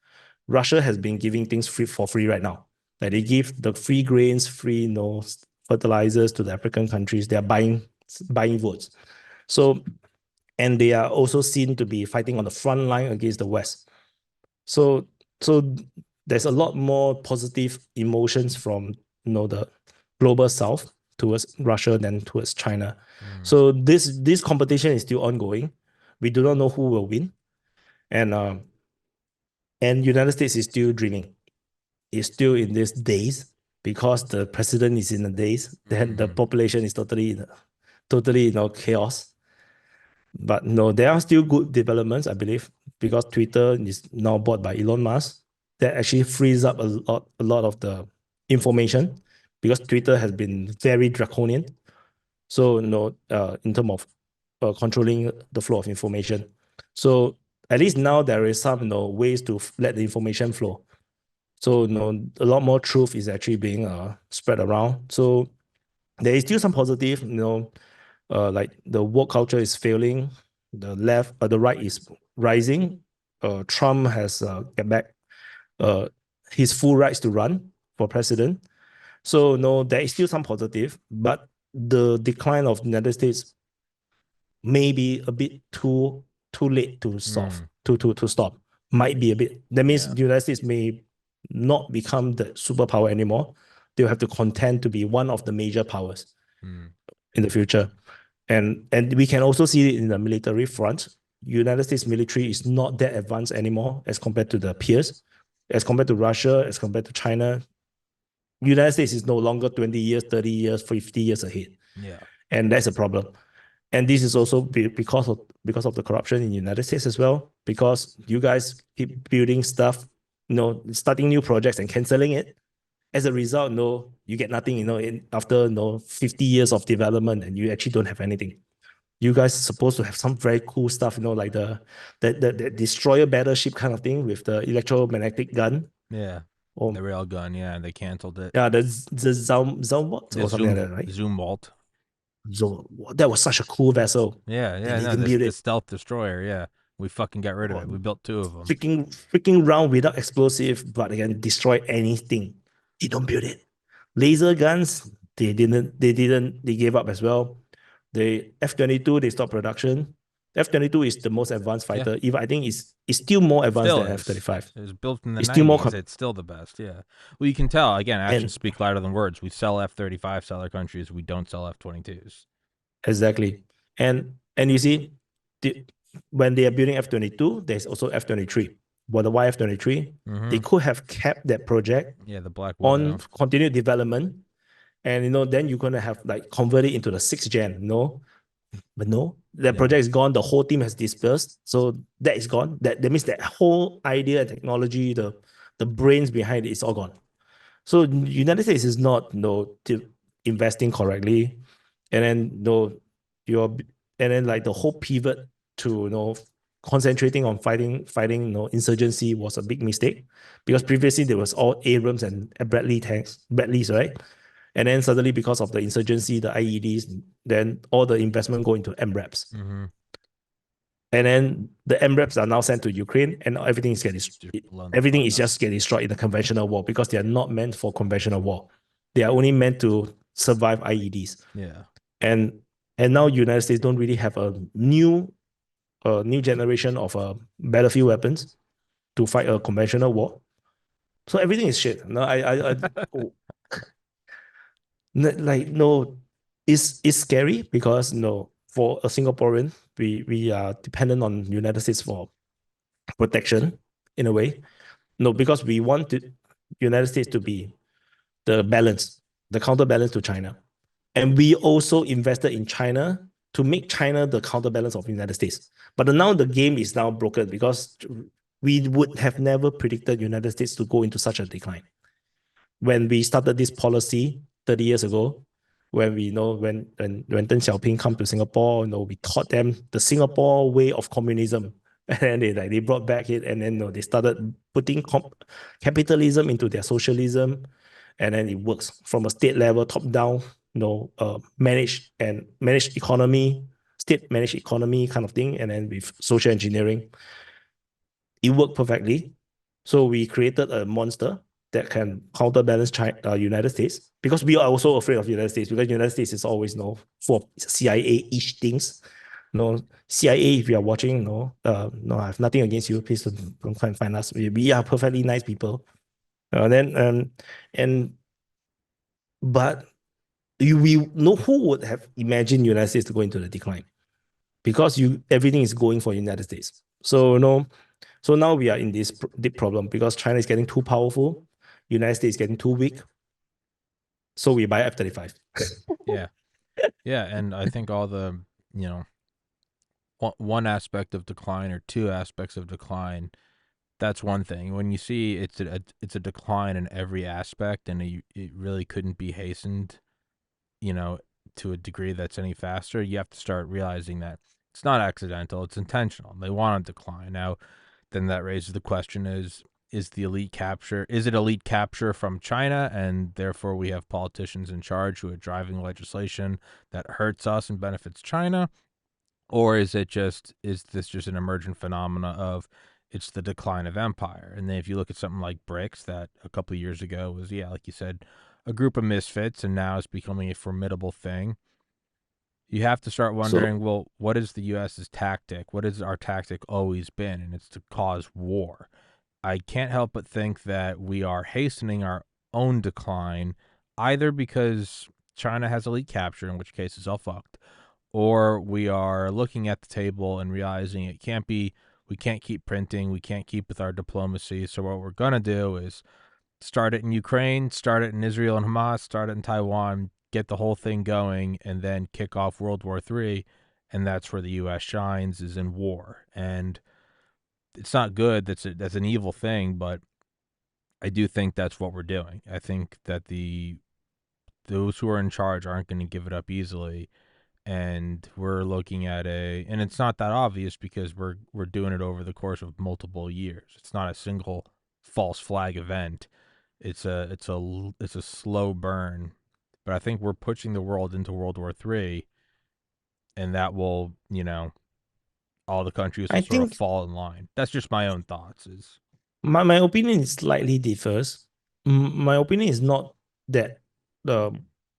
Russia has been giving things for free right now. Like they give the free grains, free fertilizers to the African countries. They are buying votes. So, and they are also seen to be fighting on the front line against the West. So there's a lot more positive emotions from the global South towards Russia than towards China. So this competition is still ongoing. We do not know who will win, and United States is still dreaming. It's still in these days, because the president is in the days. Then the population is totally chaos. But no, there are still good developments, I believe, because Twitter is now bought by Elon Musk. That actually frees up a lot of the information, because Twitter has been very draconian. So in terms of controlling the flow of information. So at least now there is some ways to let the information flow. So a lot more truth is actually being spread around. So there is still some positive, like the woke culture is failing, the right is rising. Trump has get back his full rights to run for president. So no, there is still some positive, but the decline of the United States may be a bit too late to solve to stop. Might be a bit. That means Yeah. the United States may not become the superpower anymore. They'll have to contend to be one of the major powers in the future. And we can also see it in the military front. United States military is not that advanced anymore as compared to the peers, as compared to Russia, as compared to China. United States is no longer 20 years, 30 years, 50 years ahead. Yeah. And that's a problem. And this is also because of the corruption in the United States as well, because you guys keep building stuff, starting new projects and canceling it. As a result, you get nothing, after 50 years of development, and you actually don't have anything. You guys are supposed to have some very cool stuff, like the destroyer battleship kind of thing with the electromagnetic gun. Yeah. Or The rail gun, yeah, they canceled it. yeah, the Zalmot Yeah, or something like that, right? Zoom Vault. So that was such a cool vessel. Yeah, And yeah, they no, didn't build the it. stealth destroyer, yeah. We fucking got rid of it. We built 2 of them. Freaking round without explosive, but they can destroy anything. They don't build it. Laser guns, they gave up as well. The F-22, they stopped production. F-22 is the most advanced fighter. Even I think it's still more advanced Still than is. F-35. It was built in the It's still more 90s. It's still the best, yeah. Well, you can tell, again, actions and speak louder than words. We sell F-35 to other countries. We don't sell F-22s. exactly. And you see, when they are building F-22, there's also F-23. But the why F-23? They could have kept that project Yeah, the Black on Widow. continued development, and then you're gonna have like convert it into the 6th gen, but no, that project is gone. The whole team has dispersed, so that is gone. That means that whole idea and technology, the brains behind it is all gone. So United States is not investing correctly, and then you're and then like the whole pivot to concentrating on fighting insurgency was a big mistake, because previously there was all Abrams and Bradleys, right? And then suddenly, because of the insurgency, the IEDs, then all the investment go into MRAPs. And then the MRAPs are now sent to Ukraine, and everything is just getting destroyed in the conventional war, because they are not meant for conventional war. They are only meant to survive IEDs. Yeah. And now United States don't really have a new generation of battlefield weapons to fight a conventional war. So everything is shit. No, like no, it's scary, because for a Singaporean, we are dependent on United States for protection in a way. No, because we want United States to be the counterbalance to China. And we also invested in China to make China the counterbalance of the United States. But now the game is now broken, because we would have never predicted United States to go into such a decline. When we started this policy 30 years ago, when we know when Deng Xiaoping come to Singapore, we taught them the Singapore way of communism. And then they brought back it, and then they started putting capitalism into their socialism, and then it works from a state level, top down, managed economy, state managed economy kind of thing, and then with social engineering, it worked perfectly. So we created a monster that can counterbalance United States, because we are also afraid of United States, because United States is always full of CIA-ish things. CIA, if you are watching, I have nothing against you. Please don't try and find us. We are perfectly nice people. But we know who would have imagined United States to go into the decline, because everything is going for United States. So so now we are in this deep problem, because China is getting too powerful, United States is getting too weak. So we buy F-35. Yeah. Yeah, and I think all the, one aspect of decline or 2 aspects of decline, that's one thing. When you see it's a decline in every aspect, and it really couldn't be hastened, to a degree that's any faster, you have to start realizing that it's not accidental, it's intentional. They want to decline. Now, then that raises the question, is it elite capture from China, and therefore we have politicians in charge who are driving legislation that hurts us and benefits China? Or is this just an emergent phenomena of it's the decline of empire? And then if you look at something like BRICS, that a couple of years ago was, like you said, a group of misfits, and now it's becoming a formidable thing. You have to start wondering, So well, what is the U.S.'s tactic? What has our tactic always been? And it's to cause war. I can't help but think that we are hastening our own decline, either because China has elite capture, in which case it's all fucked, or we are looking at the table and realizing it can't be, we can't keep printing, we can't keep with our diplomacy. So what we're going to do is start it in Ukraine, start it in Israel and Hamas, start it in Taiwan, get the whole thing going, and then kick off World War III. And that's where the U.S. shines, is in war. And it's not good. That's an evil thing, but I do think that's what we're doing. I think that those who are in charge aren't going to give it up easily, and we're looking at and it's not that obvious because we're doing it over the course of multiple years. It's not a single false flag event. It's a slow burn, but I think we're pushing the world into World War III, and that will, all the countries will I sort of think fall in line. That's just my own thoughts. Is my opinion is slightly differs. My opinion is not that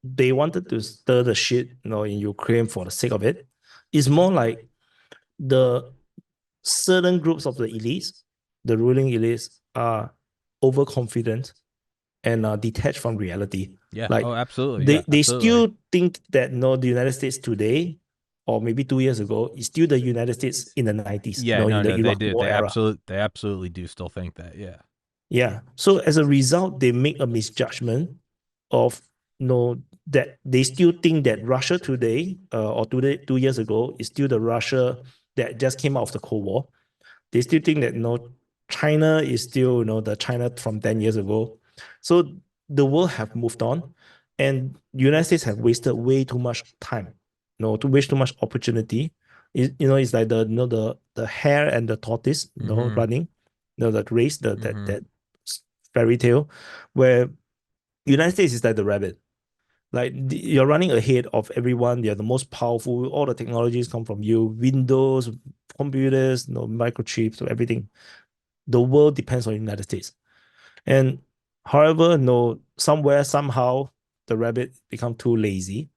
they wanted to stir the shit, in Ukraine for the sake of it. It's more like the certain groups of the elites, the ruling elites, are overconfident and detached from reality. Yeah. Like Oh, absolutely. Yeah, they absolutely. still think that the United States today, or maybe 2 years ago, is still the United States in the 90s, Yeah. in No. the No. They Iraq do. War era. They absolutely do still think that. Yeah. Yeah. So as a result, they make a misjudgment of that they still think that Russia today, or 2 years ago, is still the Russia that just came out of the Cold War. They still think that China is still the China from 10 years ago. So the world have moved on, and United States have wasted way too much time, to waste too much opportunity. It's like the hare and the tortoise, Mm-hmm. running, that race, Mm-hmm. that fairy tale, where United States is like the rabbit. Like you're running ahead of everyone. You're the most powerful. All the technologies come from you. Windows, computers, microchips, so everything. The world depends on the United States. And however, somewhere, somehow, the rabbit become too lazy.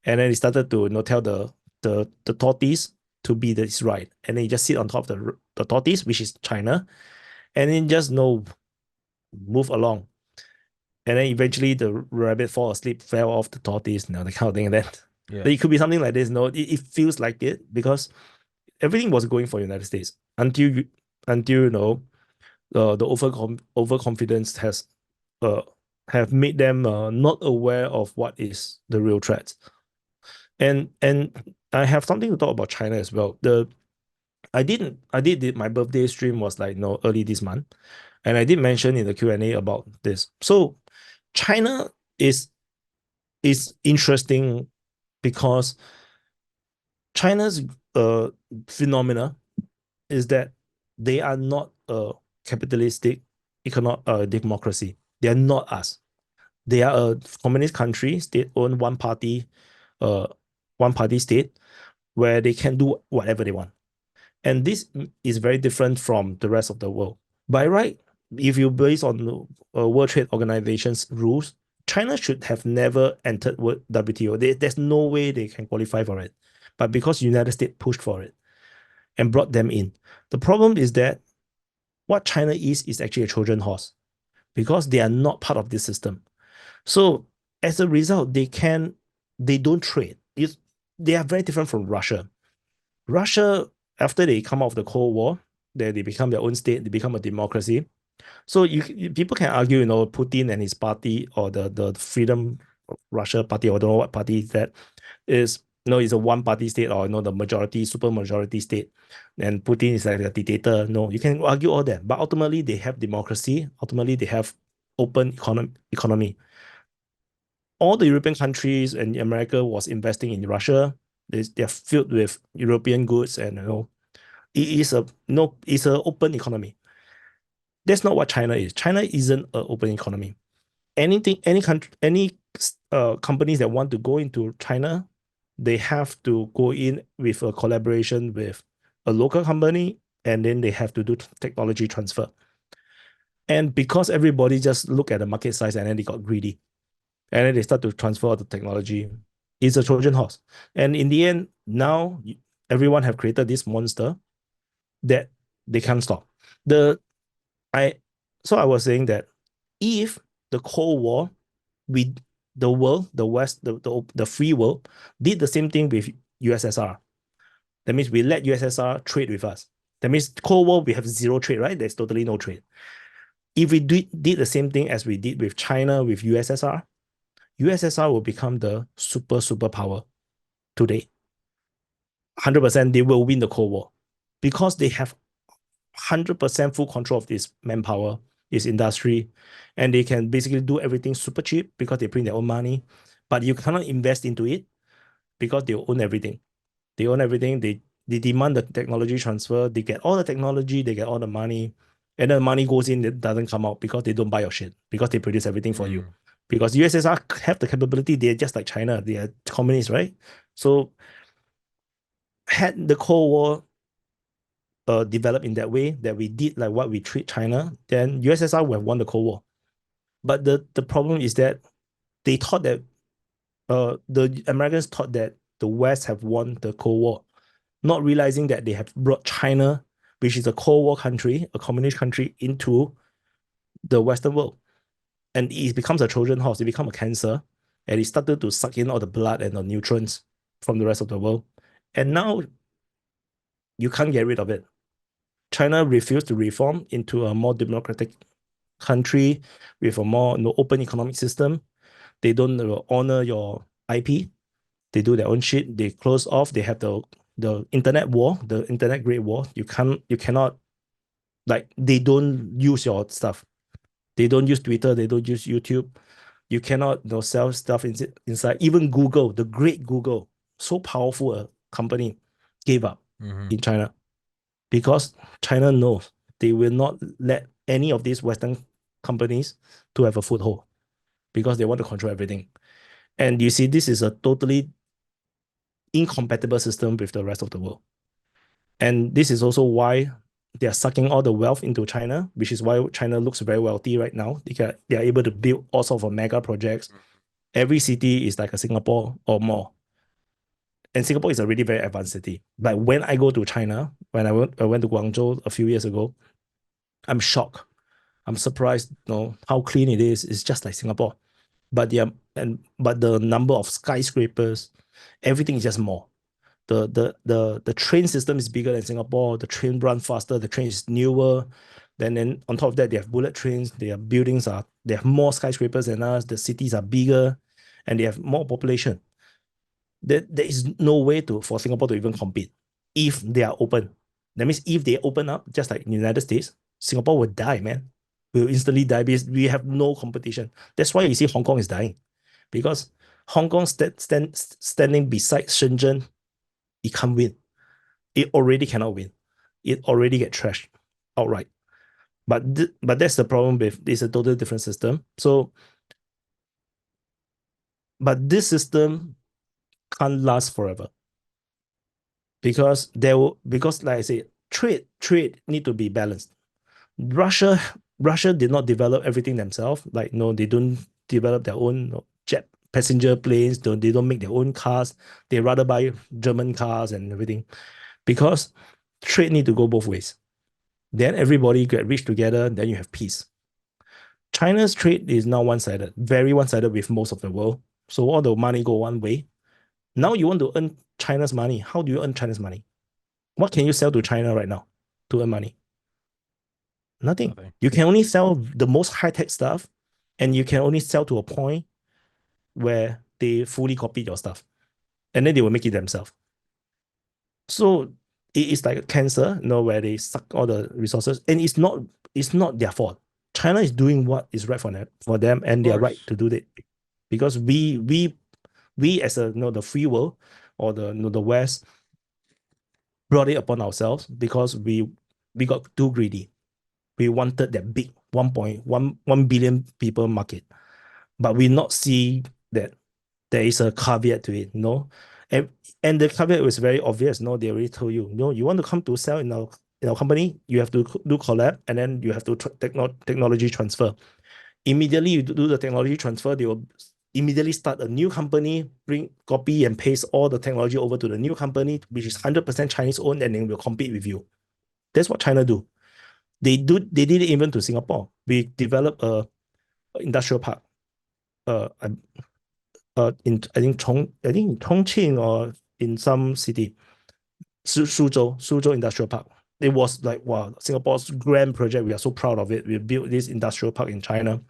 And then he started to tell the tortoise to be this right. And then he just sit on top of the tortoise, which is China, and then just move along. And then eventually the rabbit fall asleep, fell off the tortoise, the kind of thing. And then Yeah. it could be something like this. It feels like it because everything was going for United States until the overconfidence uh have made them not aware of what is the real threat. And I have something to talk about China as well. I did my birthday stream was like early this month, and I did mention in the Q&A about this. So China is interesting because China's phenomena is that they are not a capitalistic democracy. They are not us. They are a communist country, state-owned, uh, one-party state, where they can do whatever they want. And this is very different from the rest of the world. By right, if you base on World Trade Organization's rules, China should have never entered WTO. There's no way they can qualify for it. But because United States pushed for it and brought them in, the problem is that what China is actually a Trojan horse because they are not part of this system. So as a result, they don't trade. They are very different from Russia. Russia, after they come out of the Cold War, they become their own state, they become a democracy. So people can argue, Putin and his party, or the Freedom of Russia party, or I don't know what party is that, is it's a one party state, or the majority, super majority state, and Putin is like a dictator. No, you can argue all that, but ultimately they have democracy. Ultimately they have open economy. All the European countries and America was investing in Russia. They're filled with European goods, and it is a no, it's an open economy. That's not what China is. China isn't an open economy. Any country, any companies that want to go into China, they have to go in with a collaboration with a local company, and then they have to do technology transfer. And because everybody just look at the market size and then they got greedy, and then they start to transfer all the technology. It's a Trojan horse. And in the end, now everyone have created this monster that they can't stop. I was saying that if the Cold War, we the world, the West, the free world did the same thing with USSR. That means we let USSR trade with us. That means Cold War, we have zero trade, right? There's totally no trade. If we did the same thing as we did with China, with USSR will become the superpower today. 100% they will win the Cold War because they have 100% full control of this manpower, this industry, and they can basically do everything super cheap because they print their own money. But you cannot invest into it because they own everything. They own everything. They demand the technology transfer. They get all the technology. They get all the money, and then the money goes in. It doesn't come out because they don't buy your shit because they produce everything for you. Because USSR have the capability. They're just like China. They are communists, right? So had the Cold War developed in that way that we did like what we treat China, then USSR would have won the Cold War. But the problem is that they thought that the Americans thought that the West have won the Cold War, not realizing that they have brought China, which is a Cold War country, a communist country, into the Western world. And it becomes a Trojan horse, it becomes a cancer, and it started to suck in all the blood and the nutrients from the rest of the world. And now you can't get rid of it. China refused to reform into a more democratic country with a more open economic system. They don't honor your IP. They do their own shit. They close off. They have the internet war, the internet great war. You cannot, like, they don't use your stuff. They don't use Twitter. They don't use YouTube. You cannot sell stuff inside. Even Google, the great Google, so powerful a company, gave up in China because China knows they will not let any of these Western companies to have a foothold because they want to control everything. And you see, this is a totally incompatible system with the rest of the world. And this is also why they are sucking all the wealth into China, which is why China looks very wealthy right now. They are able to build all sorts of mega projects. Every city is like a Singapore or more. And Singapore is a really very advanced city. But when I go to China, when I went to Guangzhou a few years ago, I'm shocked. I'm surprised, how clean it is. It's just like Singapore. But the number of skyscrapers, everything is just more. The train system is bigger than Singapore. The train run faster. The train is newer. Then on top of that, they have bullet trains. Their buildings they have more skyscrapers than us. The cities are bigger, and they have more population. There is no way for Singapore to even compete if they are open. That means if they open up, just like in the United States, Singapore will die, man. Will instantly die because we have no competition. That's why you see Hong Kong is dying, because Hong Kong standing beside Shenzhen, it can't win. It already cannot win. It already get trashed outright. But that's the problem with it's a totally different system. So, but this system can't last forever because like I say, trade need to be balanced. Russia did not develop everything themselves. Like, no, they don't develop their own jet passenger planes. They don't make their own cars. They rather buy German cars and everything, because trade need to go both ways. Then everybody get rich together. Then you have peace. China's trade is now one-sided, very one-sided with most of the world. So all the money go one way. Now you want to earn China's money. How do you earn China's money? What can you sell to China right now to earn money? Nothing. You can only sell the most high-tech stuff, and you can only sell to a point where they fully copy your stuff, and then they will make it themselves. So it is like a cancer, where they suck all the resources, and it's not their fault. China is doing what is right for them, and they are right to do that, because we as the free world, or the West, brought it upon ourselves because we got too greedy. We wanted that big 1.1 billion people market, but we not see that there is a caveat to it, and the caveat was very obvious. They already told you, you want to come to sell in our company, you have to do collab, and then you have to technology transfer. Immediately you do the technology transfer, they will immediately start a new company, bring copy and paste all the technology over to the new company, which is 100% Chinese owned, and then will compete with you. That's what China do. They did it even to Singapore. We developed a industrial park. In I think Chongqing or in some city, Suzhou Industrial Park. It was like, wow, Singapore's grand project. We are so proud of it. We built this industrial park in China.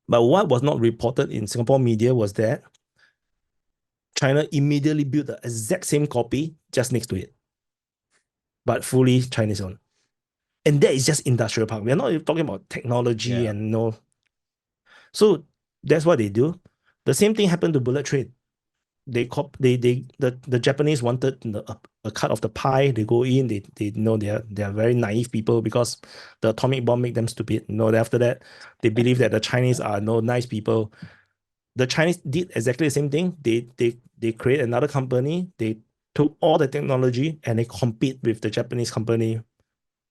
But what was not reported in Singapore media was that China immediately built the exact same copy just next to it, but fully Chinese owned. And that is just industrial park. We're not even talking about technology and no. So that's what they do. The same thing happened to bullet train. The Japanese wanted a cut of the pie. They go in, they know they are very naive people because the atomic bomb make them stupid. After that, they believe that the Chinese are no nice people. The Chinese did exactly the same thing. They create another company. They took all the technology and they compete with the Japanese company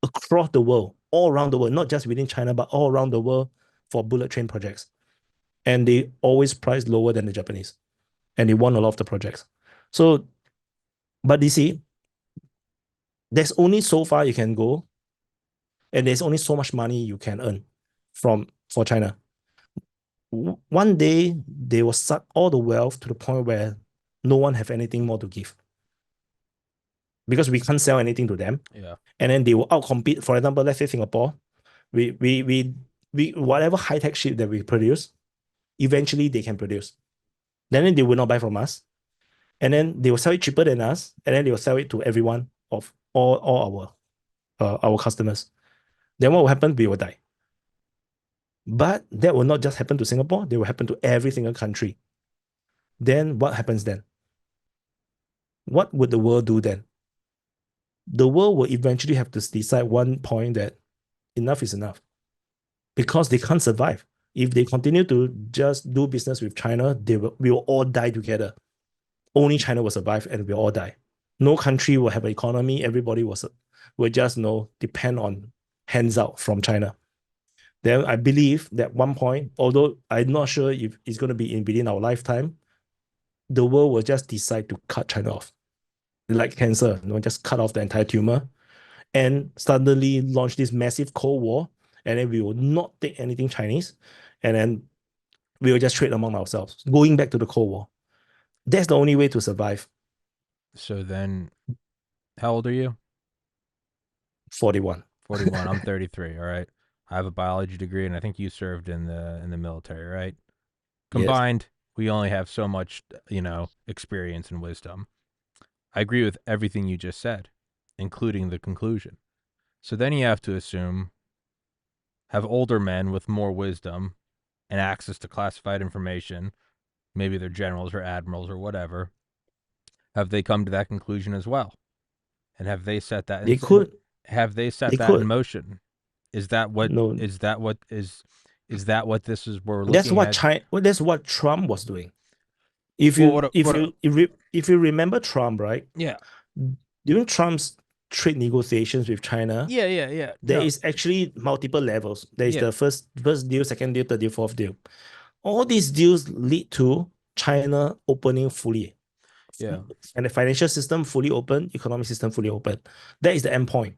across the world, all around the world, not just within China, but all around the world for bullet train projects. And they always price lower than the Japanese. And they won a lot of the projects. So, but you see, there's only so far you can go, and there's only so much money you can earn for China. One day they will suck all the wealth to the point where no one have anything more to give. Because we can't sell anything to them. Yeah. And then they will outcompete. For example, let's say Singapore, we whatever high-tech ship that we produce, eventually they can produce. Then they will not buy from us. And then they will sell it cheaper than us, and then they will sell it to everyone of all our customers. Then what will happen? We will die. But that will not just happen to Singapore, they will happen to every single country. Then what happens then? What would the world do then? The world will eventually have to decide one point that enough is enough. Because they can't survive. If they continue to just do business with China, we will all die together. Only China will survive and we'll all die. No country will have an economy. Everybody will just depend on hands out from China. Then I believe that one point, although I'm not sure if it's going to be within our lifetime, the world will just decide to cut China off. Like cancer, just cut off the entire tumor and suddenly launch this massive Cold War. And then we will not take anything Chinese. And then we will just trade among ourselves, going back to the Cold War. That's the only way to survive. So then, how old are you? 41. 41. I'm 33. All right. I have a biology degree, and I think you served in the military, right? Combined, we only have so much, experience and wisdom. I agree with everything you just said, including the conclusion. So then you have to assume, have older men with more wisdom and access to classified information, maybe they're generals or admirals or whatever, have they come to that conclusion as well? And have they set that? They could. Have they set They that could. in motion? Is that what? No. Is that what this is? We're looking That's what at. China. That's what Trump was doing. If Well, you remember Trump, right? Yeah. During Trump's trade negotiations with China, Yeah. there is actually multiple levels. There is the first deal, second deal, third deal, fourth deal. All these deals lead to China opening fully. Yeah. And the financial system fully open, economic system fully open. That is the end point.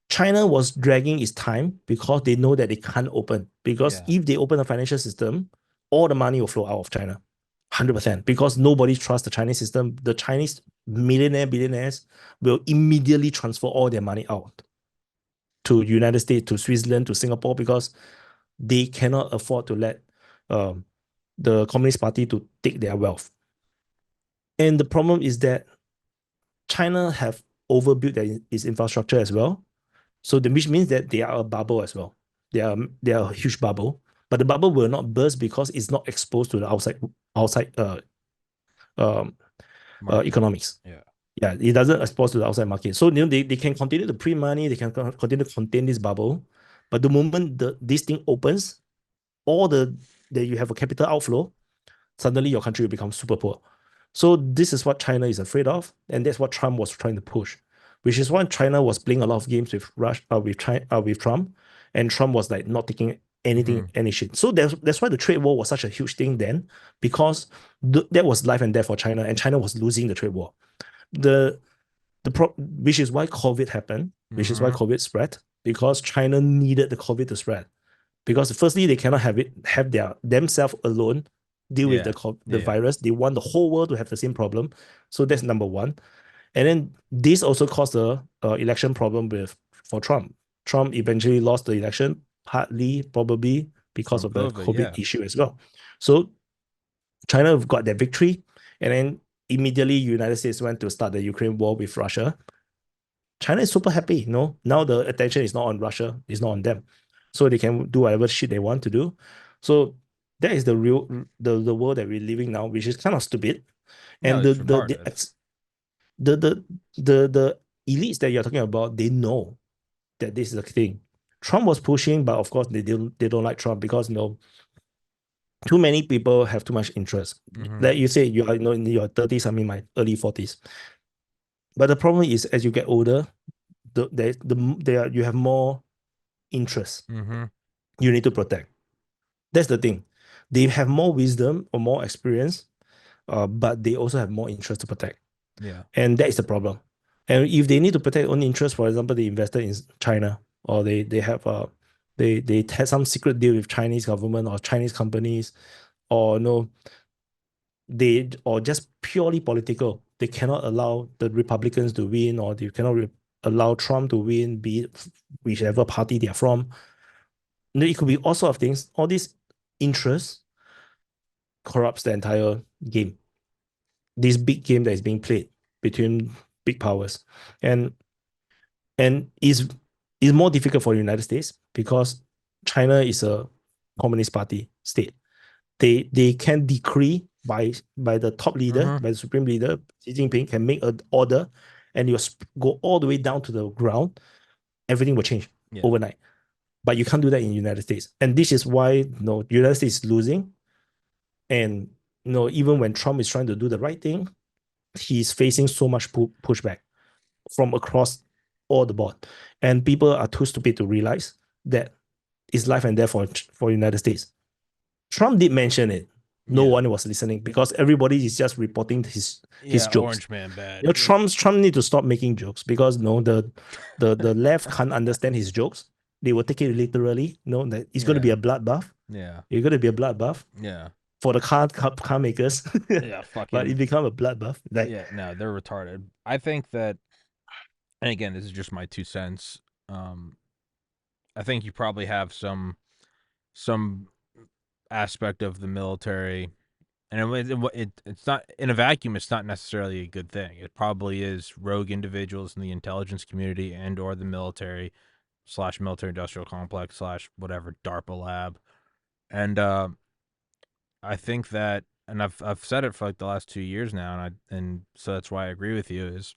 China was dragging its time because they know that they can't open. Because if they open the financial system, all the money will flow out of China. 100%. Because nobody trusts the Chinese system. The Chinese billionaires will immediately transfer all their money out to United States, to Switzerland, to Singapore, because they cannot afford to let the Communist Party to take their wealth. And the problem is that China have overbuilt its infrastructure as well. So which means that they are a bubble as well. They are a huge bubble, but the bubble will not burst because it's not exposed to the outside economics. Yeah, it doesn't expose to the outside market. So they can continue to print money, they can continue to contain this bubble, but the moment this thing opens, that you have a capital outflow, suddenly your country will become super poor. So this is what China is afraid of, and that's what Trump was trying to push, which is why China was playing a lot of games with Trump, and Trump was like not taking anything, any shit. So that's why the trade war was such a huge thing then, because that was life and death for China, and China was losing the trade war. The which is why COVID happened, which is why COVID spread, because China needed the COVID to spread. Because firstly, they cannot have themselves alone deal with the virus. They want the whole world to have the same problem. So that's number one. And then this also caused the election problem for Trump. Trump eventually lost the election, partly probably because of the COVID issue as well. So China got their victory, and then immediately United States went to start the Ukraine war with Russia. China is super happy, now the attention is not on Russia, it's not on them. So they can do whatever shit they want to do. So that is the real the world that we're living now, which is kind of stupid. And the elites that you're talking about, they know that this is the thing. Trump was pushing, but of course they don't like Trump because too many people have too much interest. Like you say, you are in your 30s, I'm in my early 40s. But the problem is, as you get older, you have more interest. You need to protect. That's the thing. They have more wisdom or more experience, but they also have more interest to protect. Yeah. And that is the problem. And if they need to protect own interest, for example, they invested in China, or they have they had some secret deal with Chinese government or Chinese companies, or or just purely political. They cannot allow the Republicans to win, or they cannot allow Trump to win, be it whichever party they are from. It could be all sorts of things. All these interests corrupts the entire game. This big game that is being played between big powers, and is more difficult for the United States because China is a communist party state. They can decree by the top leader, by the supreme leader, Xi Jinping can make an order, and you go all the way down to the ground. Everything will change overnight. But you can't do that in the United States. And this is why the United States is losing. And even when Trump is trying to do the right thing, he's facing so much pushback from across all the board. And people are too stupid to realize that it's life and death for the United States. Trump did mention it. No one was listening because everybody is just reporting his jokes. Orange man bad. Trump need to stop making jokes because the left can't understand his jokes. They will take it literally. That it's going to be a bloodbath. Yeah, it's going to be a bloodbath. Yeah, for the car makers. Yeah, fucking. But it become a bloodbath. No, they're retarded. I think that, and again, this is just my 2 cents. I think you probably have some aspect of the military, and it's not in a vacuum. It's not necessarily a good thing. It probably is rogue individuals in the intelligence community and or the military / military industrial complex / whatever DARPA lab, and I think that, and I've said it for like the last 2 years now, and so that's why I agree with you. Is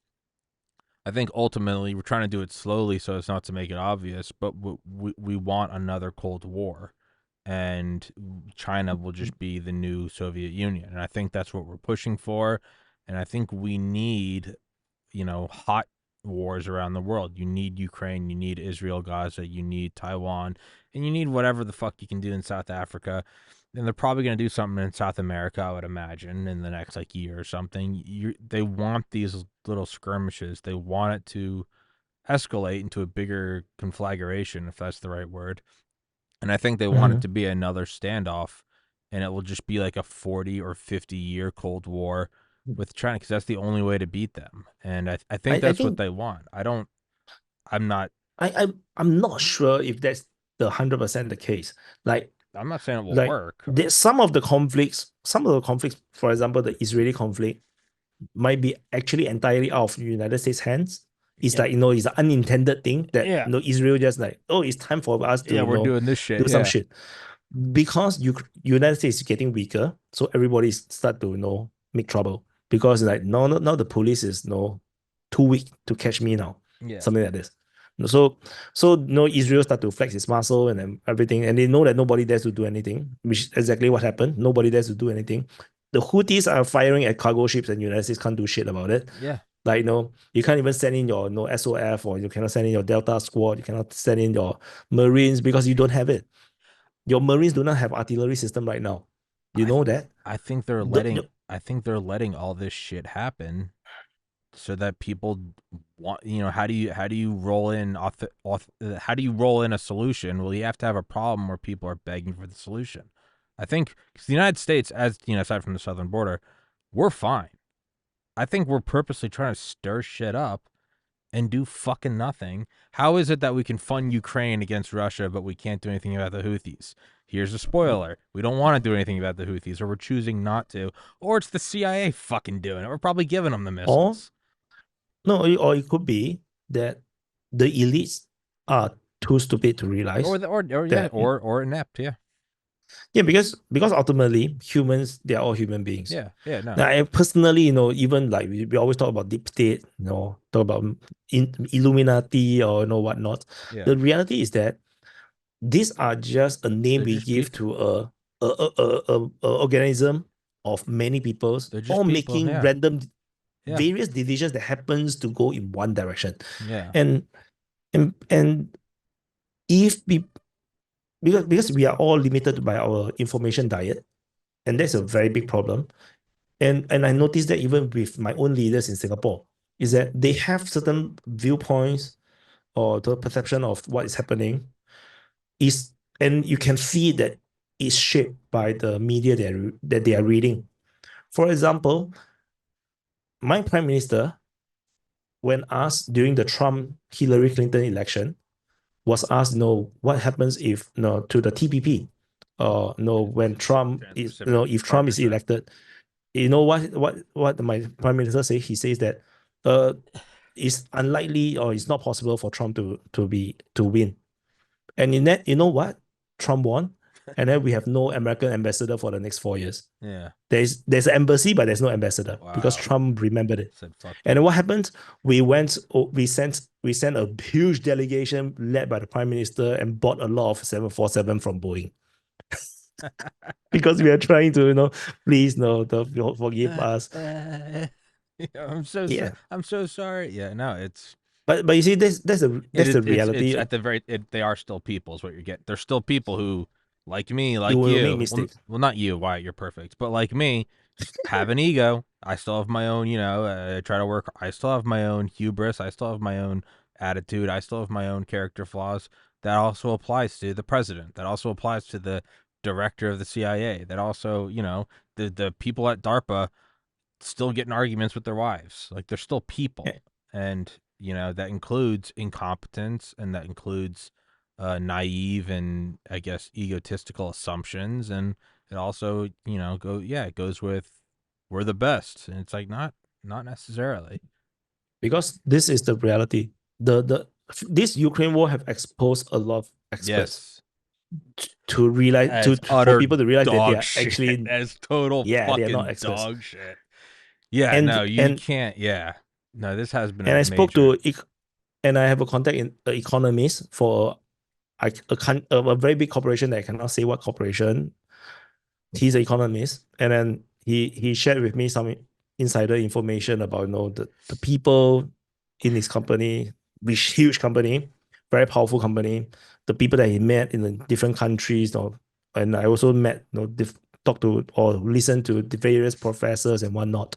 I think ultimately we're trying to do it slowly so as not to make it obvious, but we want another Cold War, and China will just be the new Soviet Union, and I think that's what we're pushing for, and I think we need, hot wars around the world. You need Ukraine, you need Israel, Gaza, you need Taiwan, and you need whatever the fuck you can do in South Africa. And they're probably going to do something in South America, I would imagine, in the next year or something. They want these little skirmishes. They want it to escalate into a bigger conflagration, if that's the right word. And I think they want it to be another standoff, and it will just be like a 40 or 50-year Cold War with China, because that's the only way to beat them. And I think that's what they want. I'm not sure if that's the 100% the case. I'm not saying it will work. Some of the conflicts, for example, the Israeli conflict, might be actually entirely out of the United States' hands. It's it's an unintended thing that Israel just it's time for us to we're doing this shit. Do some shit. Because United States is getting weaker, so everybody start to make trouble. Because now the police is too weak to catch me now. Something like this. So Israel start to flex its muscle and then everything, and they know that nobody dares to do anything, which is exactly what happened. Nobody dares to do anything. The Houthis are firing at cargo ships, and the United States can't do shit about it. Yeah. You can't even send in your SOF, or you cannot send in your Delta squad. You cannot send in your Marines because you don't have it. Your Marines do not have artillery system right now. You know that? I think they're letting all this shit happen so that people want, how do you roll in how do you roll in a solution? Well, you have to have a problem where people are begging for the solution. I think because the United States, as aside from the southern border, we're fine. I think we're purposely trying to stir shit up and do fucking nothing. How is it that we can fund Ukraine against Russia, but we can't do anything about the Houthis? Here's a spoiler. We don't want to do anything about the Houthis, or we're choosing not to. Or it's the CIA fucking doing it. We're probably giving them the missiles. Or it could be that the elites are too stupid to realize. Or inept, yeah. Yeah, because ultimately humans, they are all human beings. Yeah, no. Now, I personally, even like we always talk about deep state, talk about Illuminati or whatnot. Yeah. The reality is that these are just a name we give to a organism of many peoples, all making random various decisions that happens to go in one direction. Yeah. And if we, because we are all limited by our information diet, and that's a very big problem. And I noticed that even with my own leaders in Singapore, is that they have certain viewpoints or the perception of what is happening and you can see that it's shaped by the media that they are reading. For example, my prime minister, when asked during the Trump-Hillary Clinton election, was asked, what happens if, to the TPP, when Trump is, if Trump is elected, what my prime minister say? He says that, it's unlikely or it's not possible for Trump to win. And in that, you know what? Trump won, and then we have no American ambassador for the next 4 years. Yeah. There's an embassy, but there's no ambassador because Trump remembered it. And then what happened? We sent a huge delegation led by the prime minister and bought a lot of 747 from Boeing. Because we are trying to, please, forgive us. I'm so sorry. Yeah, no, it's. But you see, that's the reality. It's at the very. They are still people. Is what you get. They're still people who, like me, like you, will you. make mistakes. Well, not you, Wyatt. You're perfect. But like me, have an ego. I still have my own. I try to work. I still have my own hubris. I still have my own attitude. I still have my own character flaws. That also applies to the president. That also applies to the director of the CIA. That also, the people at DARPA still getting arguments with their wives. Like, they're still people. And, that includes incompetence, and that includes naive and, I guess, egotistical assumptions. And it also, it goes with we're the best. And it's like, not necessarily. Because this is the reality. This Ukraine war have exposed a lot of experts to realize for people to realize that they are actually as total fucking they're not experts. Dog shit. Yeah, and you can't. Yeah, no, this has been. And I spoke to, and I have a contact in an economist for a very big corporation that I cannot say what corporation. He's an economist, and then he shared with me some insider information about the people in his company, which huge company, very powerful company, the people that he met in the different countries, and I also met, talk to or listen to the various professors and whatnot.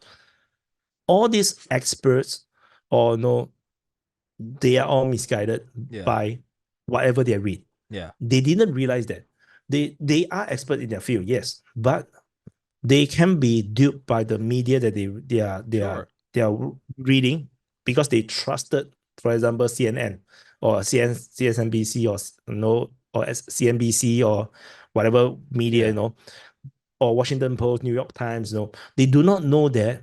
All these experts, they are all misguided by whatever they read. Yeah, they didn't realize that they are expert in their field, yes, but they can be duped by the media that they are reading because they trusted, for example, CNN or CNBC or CNBC or whatever media, or Washington Post, New York Times. They do not know that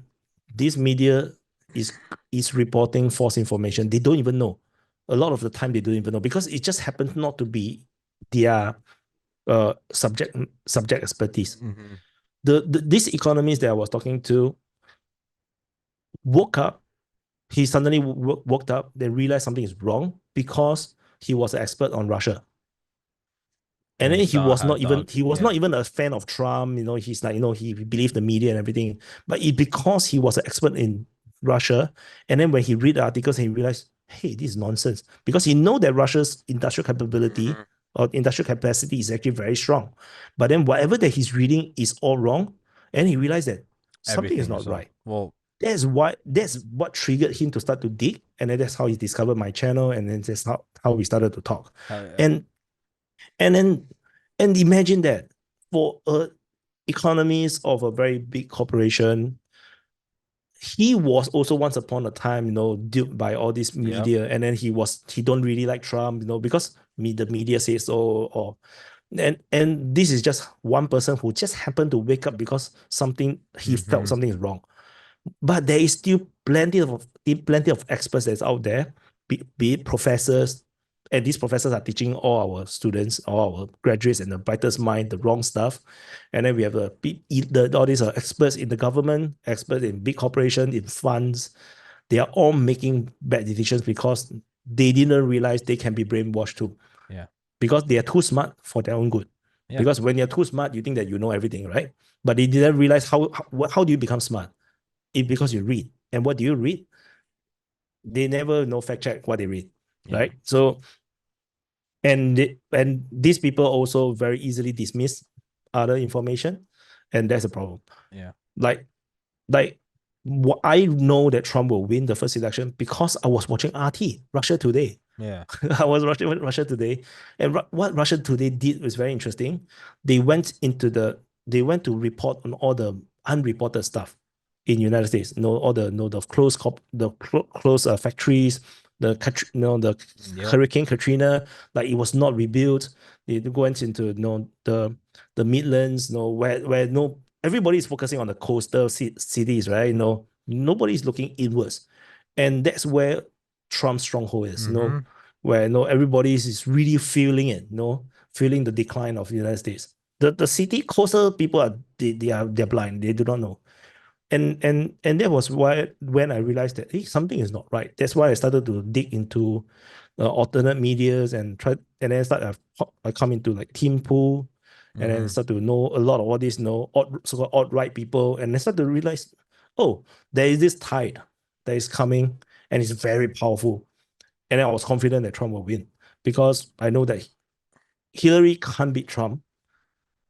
this media is reporting false information. They don't even know. A lot of the time, they don't even know because it just happens not to be their subject expertise. Mm-hmm. This economist that I was talking to woke up. He suddenly woke up, then realized something is wrong because he was an expert on Russia. And then he was not even a fan of Trump. He's like, he believed the media and everything. But because he was an expert in Russia, and then when he read the articles, he realized, hey, this is nonsense. Because he know that Russia's industrial capability or industrial capacity is actually very strong. But then whatever that he's reading is all wrong, and he realized that something is Everything not was all right. well. That's what triggered him to start to dig, and then that's how he discovered my channel, and then that's how we started to talk. Yeah. And and then and imagine that for a economist of a very big corporation, he was also once upon a time, duped by all this media, and then he don't really like Trump, because the media says so, or and this is just one person who just happened to wake up because he felt Mm-hmm. something is wrong. But there is still plenty of experts that's out there, be it professors, and these professors are teaching all our students, all our graduates and the brightest mind the wrong stuff. And then we have all these experts in the government, experts in big corporations, in funds. They are all making bad decisions because they didn't realize they can be brainwashed too. Yeah. Because they are too smart for their own good. Yeah. Because when you're too smart, you think that you know everything, right? But they didn't realize how do you become smart? Because you read. And what do you read? They never fact check what they read, Yeah. right? So and these people also very easily dismiss other information, and that's a problem. Yeah. Like like I know that Trump will win the first election because I was watching RT, Russia Today. Yeah. I was watching Russia Today, and what Russia Today did was very interesting. They went to report on all the unreported stuff in United States. All the closed factories, the Yep. Hurricane Katrina, like it was not rebuilt. They went into the Midlands, where no everybody is focusing on the coastal cities, right? Nobody's looking inwards, and that's where Trump's stronghold is. Mm-hmm. Where everybody is really feeling it, feeling the decline of the United States. The city coastal people they're blind. They do not know. And that was why when I realized that something is not right. That's why I started to dig into alternate medias and then I come into like Team Pool, and then Mm-hmm. start to know a lot of all these so-called alt-right people, and I start to realize, oh, there is this tide that is coming, and it's very powerful. And then I was confident that Trump will win because I know that Hillary can't beat Trump,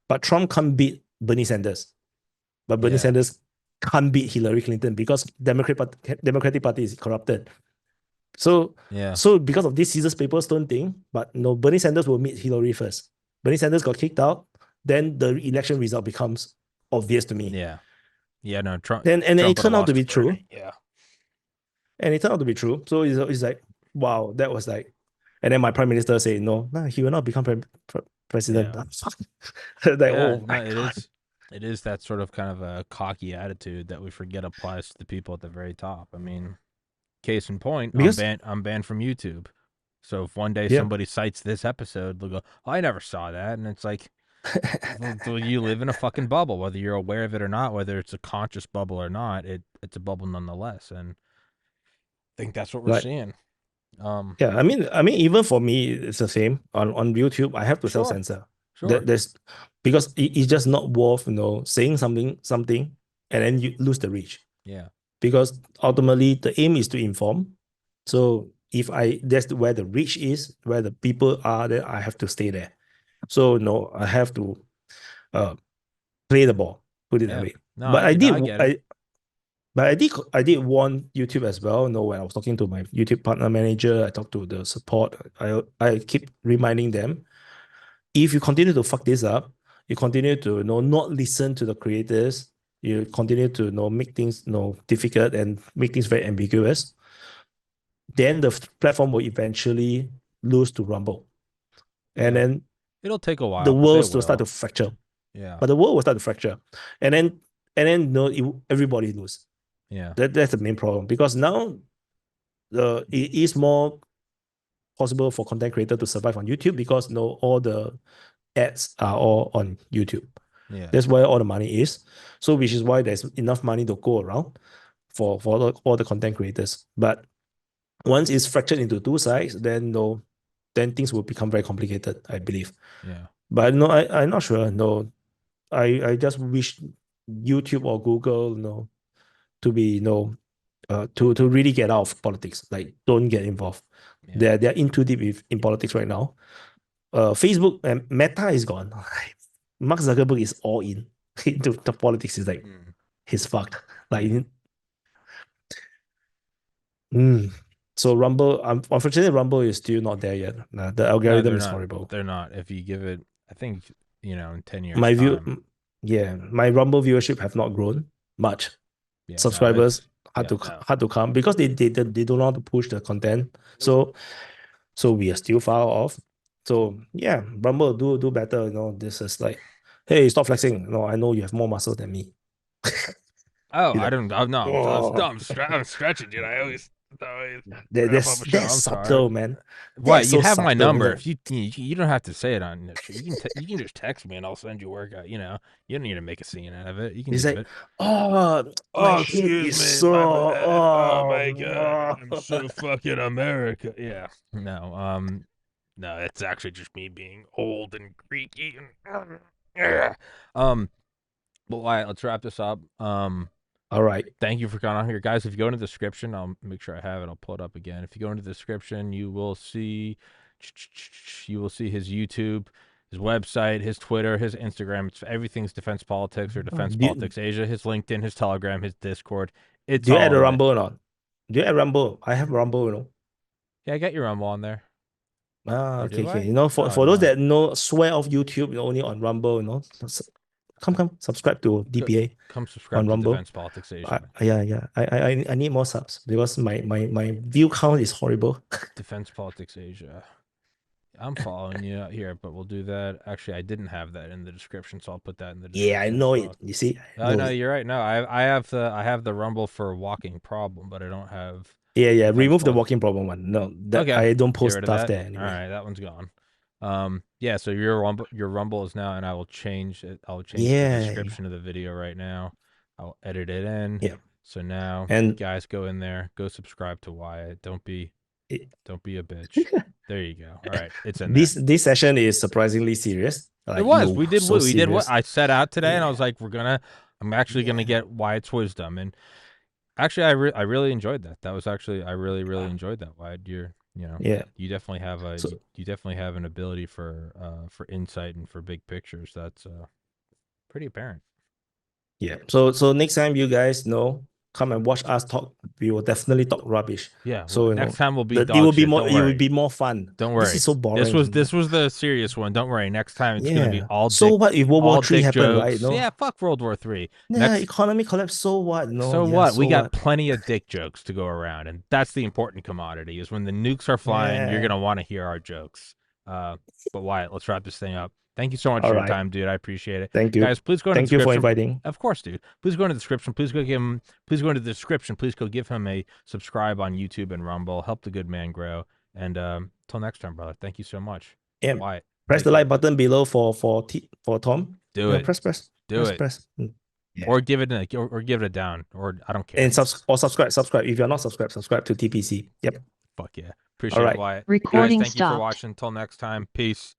but Trump can't beat Bernie Sanders. But Bernie Yeah. Sanders can't beat Hillary Clinton because Democratic Party is corrupted. So Yeah. so because of this scissors paper stone thing, but no, Bernie Sanders will meet Hillary first. Bernie Sanders got kicked out, then the election result becomes obvious to me. Yeah. Yeah. No, Trump. And it Trump would have turned out to lost be to true. Bernie. Yeah. And it turned out to be true. So it's like, wow, that was like, and then my prime minister said, no, he will not become president. Yeah. Like, Yeah. oh No, my it God. is. It is that sort of kind of a cocky attitude that we forget applies to the people at the very top. I mean, case in point, I'm Because, banned. I'm banned from YouTube. So if one day yeah. somebody cites this episode, they'll go, oh, "I never saw that," and it's like, well, you live in a fucking bubble, whether you're aware of it or not, whether it's a conscious bubble or not. It's a bubble nonetheless, and I think that's what we're Like, seeing. yeah, I mean, even for me, it's the same. On YouTube, I have to Sure, self-censor. sure, There's because it's just not worth, saying something, and then you lose the reach. yeah, Because ultimately the aim is to inform. So if that's where the reach is, where the people are, then I have to stay there. So no, I have to uh play the ball, put it that yeah. way. No, But I did I get it. I did warn YouTube as well. When I was talking to my YouTube partner manager, I talked to the support. I keep reminding them, if you continue to fuck this up, you continue to not listen to the creators, you continue to make things difficult and make things very ambiguous, then the platform will eventually lose to Rumble. And Yeah, then it'll take a the while, but they world will start to will. fracture. Yeah, But the world will start to fracture. And then everybody lose. yeah, That's the main problem. Because now it is more possible for content creator to survive on YouTube because all the ads are all on YouTube. yeah, That's where all the money is. So which is why there's enough money to go around for all the content creators. But once it's fractured into two sides, then no, then things will become very complicated, I believe. yeah, But no, I'm not sure. No, I just wish YouTube or Google, to be, to really get out of politics. Like, don't get involved. yeah, They're in too deep in politics right now. Facebook and Meta is gone. Mark Zuckerberg is all in into the politics. Is like he's fucked. Like, so Rumble, unfortunately, Rumble is still not there yet. The algorithm is horrible. They're not. If you give it, I think, in 10 years My time. my Rumble viewership have not grown much. Yeah, Subscribers no, hard to come because they don't know how to push the content. So we are still far off. So yeah, Rumble do better. This is like, hey, stop flexing. No, I know you have more muscle than me. Oh, You I know, don't. Oh, no, oh, I'm stretching, dude. I always that's I'm sorry. subtle, man. What? That's You so have my subtle. number. If you don't have to say it on. You can just text me and I'll send you workout. You don't need to make a scene out of it. You can It's do like, it. oh, my Oh, head excuse is me, my sore. bad. Oh my god, I'm Oh. so fucking America. Yeah. No. No, it's actually just me being old and creaky and. Um. Well, all right, let's wrap this up. All right. Thank you for coming on here, guys. If you go into the description, I'll make sure I have it. I'll pull it up again. If you go into the description, you will see his YouTube, his website, his Twitter, his Instagram. Everything's Defense Politics or Defense Politics Asia. His LinkedIn, his Telegram, his Discord. It's Do you add all a in it. Rumble or not? Do you add Rumble? I have Rumble. Yeah, I got your Rumble on there. Or Okay, do okay. I? For No, I those don't. that know, swear off YouTube, only on Rumble. Come, subscribe to DPA Come on subscribe to Rumble. Defense Politics Asia. Yeah. I need more subs because my view count is horrible. Defense Politics Asia. I'm following you out here, but we'll do that. Actually, I didn't have that in the description, so I'll put that in the Yeah, I description as know it. well. You see, I Oh know no, it. you're right. No, I have the Rumble for walking problem, but I don't have Yeah. Defense Remove the Politics. walking problem one. No, that Okay, I don't get post rid of stuff that. there All anyway. right, that one's gone. Yeah. So your Rumble is now, and I will change it. I'll change the Yeah, description of the video right now. I'll edit it in. yeah. So now, And guys, go in there, go subscribe to Wyatt. Don't be it, a bitch. There you go. All right, it's in there. this session is surprisily serious. It Like, was. We did so what we did. What serious. I set out today, and I was Yeah, like, I'm actually gonna yeah, get Wyatt's wisdom, and actually, I really enjoyed that. That was actually I really enjoyed that. Wyatt, yeah. you definitely have So you definitely have an ability for insight and for big pictures. That's pretty apparent. yeah. So next time you guys come and watch us talk, we will definitely talk rubbish. Yeah. So Next time will be that it will dog be shit. more Don't it will worry. be more fun. Don't This worry. is so boring. This was the serious one. Don't worry. Next time it's gonna be Yeah. So what if World War all Three dick happened, right? jokes. No. Yeah. Fuck World War III. Yeah, Next. economy collapse. So what? No. So Yeah. what? We So got what? plenty of dick jokes to go around, and that's the important commodity. Is when the nukes are flying, you're Yeah. gonna want to hear our jokes. But Wyatt, let's wrap this thing up. Thank you so much All for your right. time, dude. I appreciate it. Thank you. Guys, please go into the Thank you for description. inviting. Of course, dude. Please go into the description. Please go into the description. Please go give him a subscribe on YouTube and Rumble. Help the good man grow. And till next time, brother. Thank you so much. Yeah. Wyatt, Press the like button below for Tom. do it. Press. Do it. Press. Yeah. Or give it a down. Or I don't care. And subscribe. If you're not subscribe to TPC. Yep. Fuck yeah. Appreciate it, Wyatt. Recording Guys, thank you for stopped. watching. Until next time. Peace.